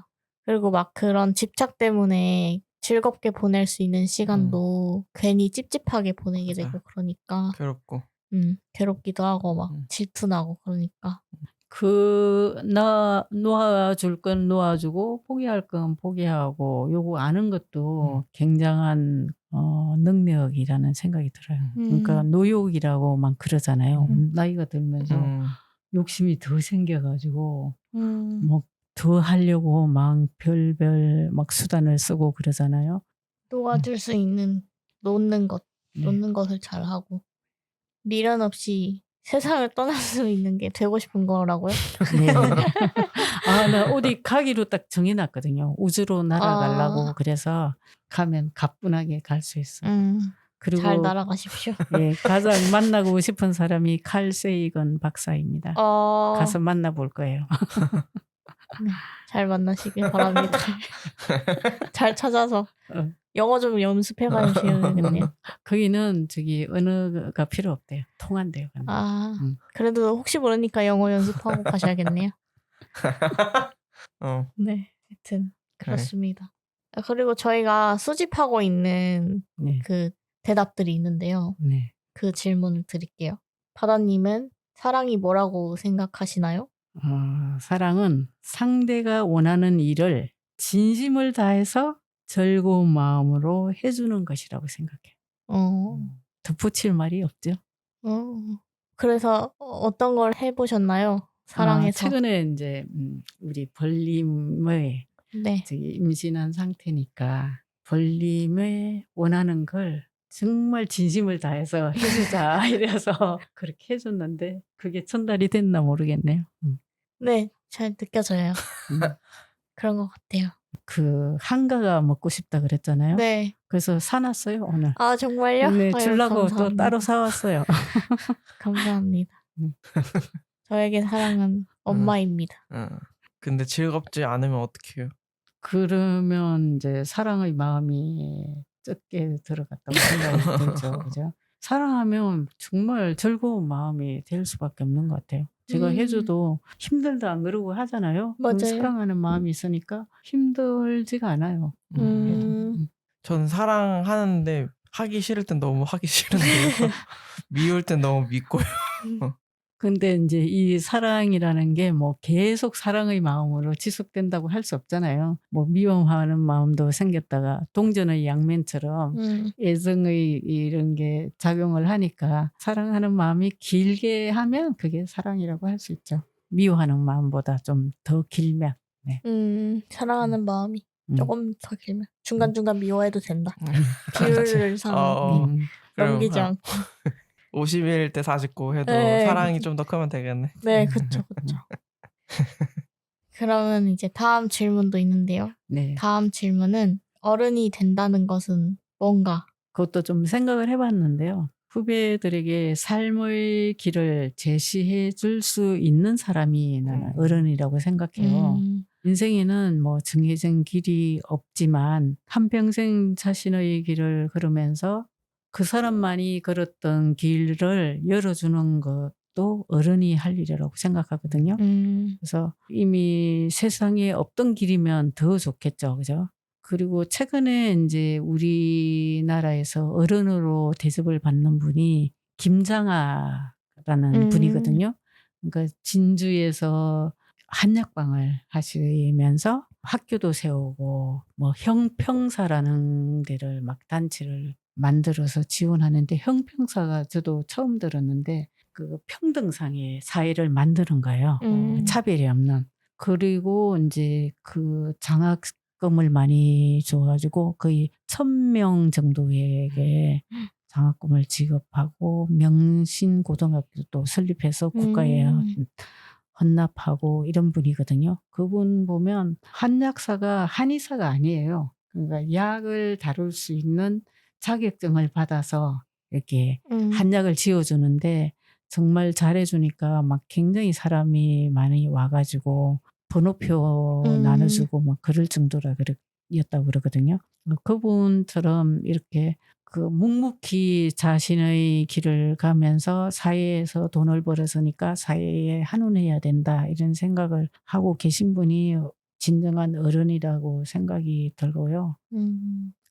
그리고 막 그런 집착 때문에 즐겁게 보낼 수 있는 시간도 괜히 찝찝하게 보내게 되고 그러니까 괴롭고. 괴롭기도 하고 막 질투나고 그러니까. 놓아줄 건 놓아주고 포기할 건 포기하고 요거 아는 것도 굉장한 능력이라는 생각이 들어요. 그러니까 노욕이라고 막 그러잖아요. 나이가 들면서 욕심이 더 생겨가지고 뭐 더 하려고 막 별별 막 수단을 쓰고 그러잖아요. 놓아줄 수 있는 놓는 것을 잘 하고 미련 없이 세상을 떠날 수 있는 게 되고 싶은 거라고요? 네. 나 어디 가기로 딱 정해놨거든요. 우주로 날아가려고. 그래서 가면 가뿐하게 갈 수 있어요. 잘 그리고 날아가십시오. 예, 가장 만나고 싶은 사람이 칼 세이건 박사입니다. 가서 만나볼 거예요. 네, 잘 만나시길 바랍니다. 잘 찾아서 영어 좀 연습해 가시겠네요. 거기는 언어가 필요 없대요. 통한대요. 그래도 혹시 모르니까 영어 연습하고 가셔야겠네요. 네, 하여튼 그렇습니다. 그리고 저희가 수집하고 있는 네. 그 대답들이 있는데요. 네. 그 질문을 드릴게요. 바다님은 사랑이 뭐라고 생각하시나요? 사랑은 상대가 원하는 일을 진심을 다해서 즐거운 마음으로 해주는 것이라고 생각해요. 덧붙일 말이 없죠. 그래서 어떤 걸 해보셨나요? 사랑해서. 최근에 이제 우리 벌림의 네. 임신한 상태니까 벌림의 원하는 걸 정말 진심을 다해서 해주자 이래서 그렇게 해줬는데 그게 전달이 됐나 모르겠네요. 네, 잘 느껴져요. 그런 것 같아요. 그 한가가 먹고 싶다 그랬잖아요. 네. 그래서 사놨어요 오늘. 정말요? 네, 주려고 감사합니다. 또 따로 사왔어요. 감사합니다. 저에게 사랑은 엄마입니다. 근데 즐겁지 않으면 어떡해요? 그러면 이제 사랑의 마음이 적게 들어갔다고 생각이 들죠. 그죠? 사랑하면 정말 즐거운 마음이 될 수밖에 없는 것 같아요. 제가 해줘도 힘들다 안 그러고 하잖아요. 맞아요. 사랑하는 마음이 있으니까 힘들지가 않아요. 전 사랑하는데 하기 싫을 땐 너무 하기 싫은데요. 미울 땐 너무 밉고요. 근데 이제 이 사랑이라는 게 뭐 계속 사랑의 마음으로 지속된다고 할 수 없잖아요. 뭐 미워하는 마음도 생겼다가 동전의 양면처럼 애정의 이런 게 작용을 하니까 사랑하는 마음이 길게 하면 그게 사랑이라고 할 수 있죠. 미워하는 마음보다 좀 더 길면. 네. 사랑하는 마음이 조금 더 길면 중간중간 미워해도 된다. 비율을 넘기지 않고. 51 대 49 해도 네, 사랑이 좀 더 크면 되겠네. 네, 그쵸. 그러면 이제 다음 질문도 있는데요. 네. 다음 질문은 어른이 된다는 것은 뭔가? 그것도 좀 생각을 해봤는데요. 후배들에게 삶의 길을 제시해 줄 수 있는 사람이 나는 어른이라고 생각해요. 인생에는 뭐 정해진 길이 없지만 한평생 자신의 길을 걸으면서 그 사람만이 걸었던 길을 열어주는 것도 어른이 할 일이라고 생각하거든요. 그래서 이미 세상에 없던 길이면 더 좋겠죠. 그죠? 그리고 최근에 이제 우리나라에서 어른으로 대접을 받는 분이 김장하라는 분이거든요. 그러니까 진주에서 한약방을 하시면서 학교도 세우고 뭐 형평사라는 데를 막 단체를 만들어서 지원하는데 형평사가 저도 처음 들었는데 그 평등상의 사회를 만드는 거예요. 차별이 없는. 그리고 이제 그 장학금을 많이 줘가지고 거의 1,000명 정도에게 장학금을 지급하고 명신고등학교도 설립해서 국가에 헌납하고 이런 분이거든요. 그분 보면 한약사가 한의사가 아니에요. 그러니까 약을 다룰 수 있는 자격증을 받아서 이렇게 한약을 지어주는데 정말 잘해주니까 막 굉장히 사람이 많이 와가지고 번호표 나눠주고 막 그럴 정도였다고 그러거든요. 그분처럼 이렇게 그 묵묵히 자신의 길을 가면서 사회에서 돈을 벌었으니까 사회에 한운해야 된다 이런 생각을 하고 계신 분이 진정한 어른이라고 생각이 들고요.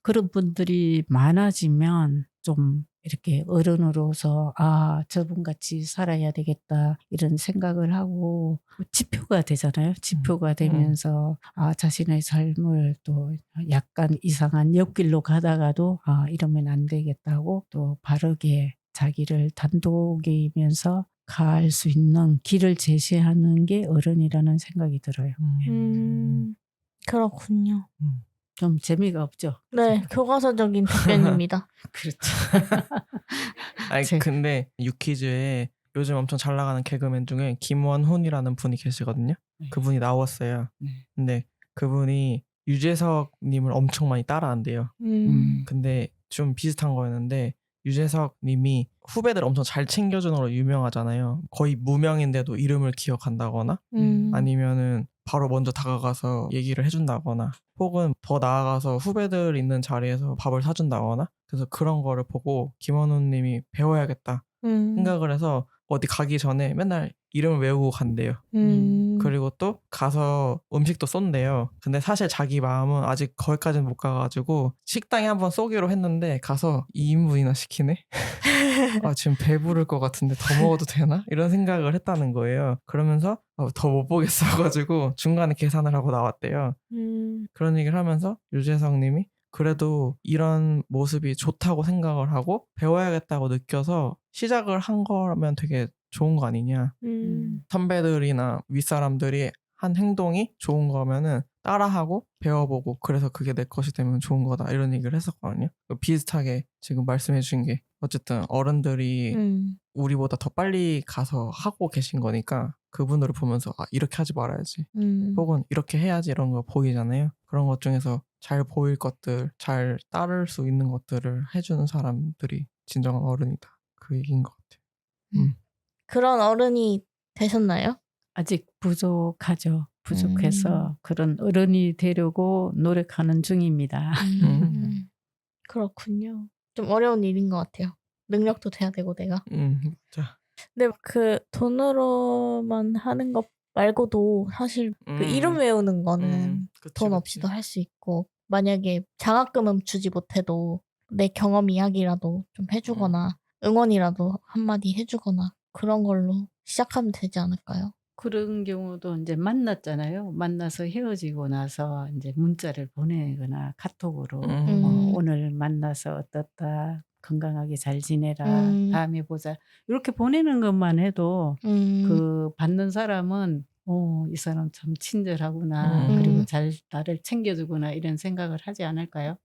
그런 분들이 많아지면 좀 이렇게 어른으로서 저분같이 살아야 되겠다 이런 생각을 하고 지표가 되잖아요. 지표가 되면서 자신의 삶을 또 약간 이상한 옆길로 가다가도 이러면 안 되겠다고 또 바르게 자기를 단독이면서 갈 수 있는 길을 제시하는 게 어른이라는 생각이 들어요. 그렇군요. 좀 재미가 없죠. 네, 교과서적인 답변입니다. 그렇죠. 아니 근데 유퀴즈에 요즘 엄청 잘 나가는 개그맨 중에 김원훈이라는 분이 계시거든요. 네. 그분이 나왔어요. 네. 근데 그분이 유재석님을 엄청 많이 따라한대요. 근데 좀 비슷한 거였는데 유재석님이 후배들 엄청 잘 챙겨주는 걸로 유명하잖아요. 거의 무명인데도 이름을 기억한다거나 아니면은 바로 먼저 다가가서 얘기를 해준다거나 혹은 더 나아가서 후배들 있는 자리에서 밥을 사준다거나 그래서 그런 거를 보고 김원훈님이 배워야겠다 생각을 해서 어디 가기 전에 맨날 이름을 외우고 간대요. 그리고 또 가서 음식도 쏜대요. 근데 사실 자기 마음은 아직 거기까지는 못 가가지고 식당에 한번 쏘기로 했는데 가서 2인분이나 시키네? 아 지금 배부를 것 같은데 더 먹어도 되나? 이런 생각을 했다는 거예요. 그러면서 더 못 보겠어가지고 중간에 계산을 하고 나왔대요. 그런 얘기를 하면서 유재석 님이 그래도 이런 모습이 좋다고 생각을 하고 배워야겠다고 느껴서 시작을 한 거면 되게 좋은 거 아니냐. 선배들이나 윗사람들이 한 행동이 좋은 거면은 따라하고 배워보고 그래서 그게 내 것이 되면 좋은 거다 이런 얘기를 했었거든요. 비슷하게 지금 말씀해 주신 게 어쨌든 어른들이 우리보다 더 빨리 가서 하고 계신 거니까 그분들을 보면서 아 이렇게 하지 말아야지 혹은 이렇게 해야지 이런 거 보이잖아요. 그런 것 중에서 잘 보일 것들 잘 따를 수 있는 것들을 해주는 사람들이 진정한 어른이다 그 얘기인 것 같아요. 그런 어른이 되셨나요? 아직 부족하죠. 부족해서 그런 어른이 되려고 노력하는 중입니다. 그렇군요. 좀 어려운 일인 것 같아요. 능력도 돼야 되고 내가. 자. 근데 그 돈으로만 하는 것 말고도 사실 그 이름 외우는 거는 그치, 돈 없이도 할 수 있고 만약에 장학금은 주지 못해도 내 경험 이야기라도 좀 해주거나 응원이라도 한마디 해주거나 그런 걸로 시작하면 되지 않을까요? 그런 경우도 이제 만났잖아요. 만나서 헤어지고 나서 이제 문자를 보내거나 카톡으로 오늘 만나서 어떻다. 건강하게 잘 지내라. 다음에 보자. 이렇게 보내는 것만 해도 그 받는 사람은 이 사람 참 친절하구나. 그리고 잘 나를 챙겨주구나 이런 생각을 하지 않을까요?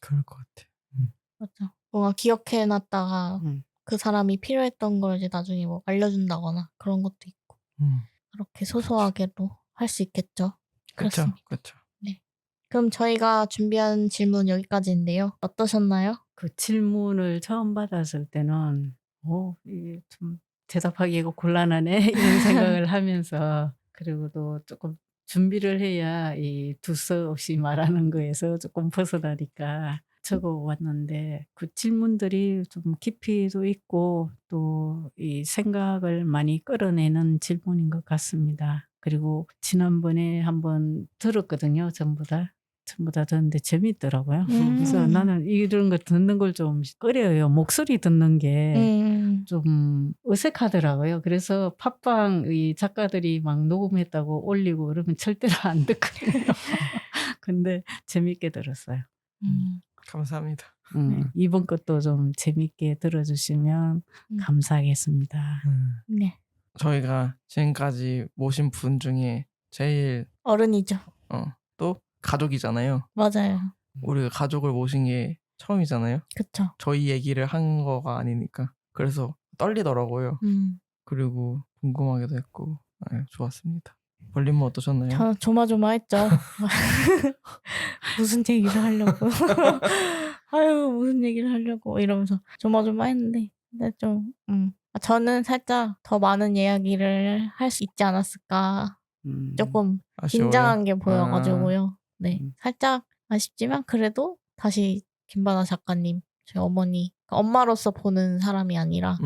그럴 것 같아. 맞아. 뭔가 기억해놨다가 그 사람이 필요했던 걸 이제 나중에 뭐 알려준다거나 그런 것도 있고 그렇게 소소하게도 할 수 있겠죠. 그렇습니다. 그렇죠. 네. 그럼 저희가 준비한 질문 여기까지인데요. 어떠셨나요? 그 질문을 처음 받았을 때는 이게 좀 대답하기가 곤란하네 이런 생각을 하면서 그리고도 조금 준비를 해야 이 두서없이 말하는 거에서 조금 벗어나니까 적어왔는데 그 질문들이 좀 깊이도 있고 또 이 생각을 많이 끌어내는 질문인 것 같습니다. 그리고 지난번에 한번 들었거든요. 전부 다 듣는데 재밌더라고요. 그래서 나는 이런 거 듣는 걸 좀 꺼려요. 목소리 듣는 게 좀 어색하더라고요. 그래서 팟빵 이 작가들이 막 녹음했다고 올리고 그러면 절대로 안 듣거든요. 근데 재밌게 들었어요. 감사합니다. 이번 것도 좀 재밌게 들어주시면 감사하겠습니다. 네. 저희가 지금까지 모신 분 중에 제일 어른이죠. 또 가족이잖아요. 맞아요. 우리가 가족을 모신 게 처음이잖아요. 그쵸. 저희 얘기를 한 거가 아니니까. 그래서 떨리더라고요. 그리고 궁금하기도 했고 좋았습니다. 벌림은 어떠셨나요? 조마조마했죠. 무슨 얘기를 하려고. 아유 무슨 얘기를 하려고 이러면서 조마조마했는데 근데 좀 저는 살짝 더 많은 이야기를 할 수 있지 않았을까. 조금 아쉬워요? 긴장한 게 보여가지고요. 네, 살짝 아쉽지만 그래도 다시 김바나 작가님, 저희 어머니, 엄마로서 보는 사람이 아니라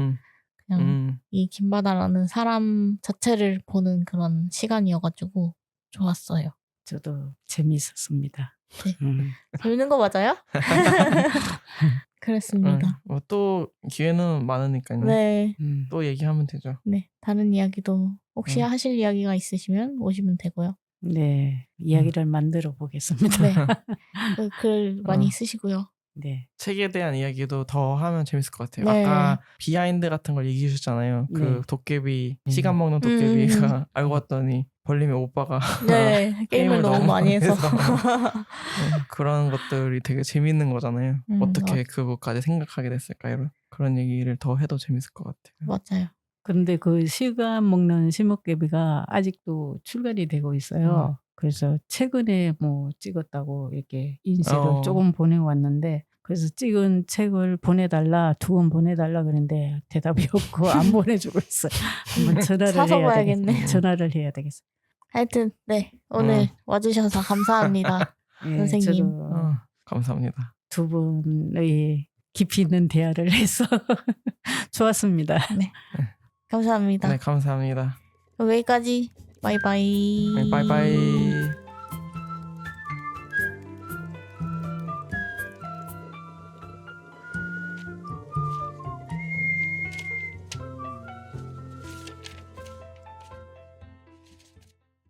그냥 이 김바나라는 사람 자체를 보는 그런 시간이어가지고 좋았어요. 저도 재미있었습니다. 네. 재밌는 거 맞아요? 그렇습니다. 또 기회는 많으니까요. 네. 또 얘기하면 되죠. 네. 다른 이야기도 혹시 하실 이야기가 있으시면 오시면 되고요. 네. 이야기를 만들어 보겠습니다. 네. 글 많이 쓰시고요. 네. 책에 대한 이야기도 더 하면 재밌을 것 같아요. 네. 아까 비하인드 같은 걸 얘기해 주셨잖아요. 네. 그 도깨비, 시간 먹는 도깨비가 알고 봤더니 벌림의 오빠가 네. 게임을 너무 많이 해서. 그런 것들이 되게 재밌는 거잖아요. 어떻게 맞아. 그거까지 생각하게 됐을까 이런 그런 얘기를 더 해도 재밌을 것 같아요. 맞아요. 근데 그 시간 먹는 시목개비가 아직도 출간이 되고 있어요. 그래서 최근에 뭐 찍었다고 이렇게 인쇄를 조금 보내왔는데 그래서 찍은 책을 보내달라 2권 보내달라 그랬는데 대답이 없고 안 보내주고 있어요. 한번 전화를 사서 해야 봐야겠네. 되겠어요. 전화를 해야 되겠어요. 하여튼 네 오늘 와주셔서 감사합니다. 예, 선생님. 저도 감사합니다. 두 분의 깊이 있는 대화를 해서 좋았습니다. 감사합니다. 네, 감사합니다. 그럼 여기까지 바이바이. 네, 바이바이.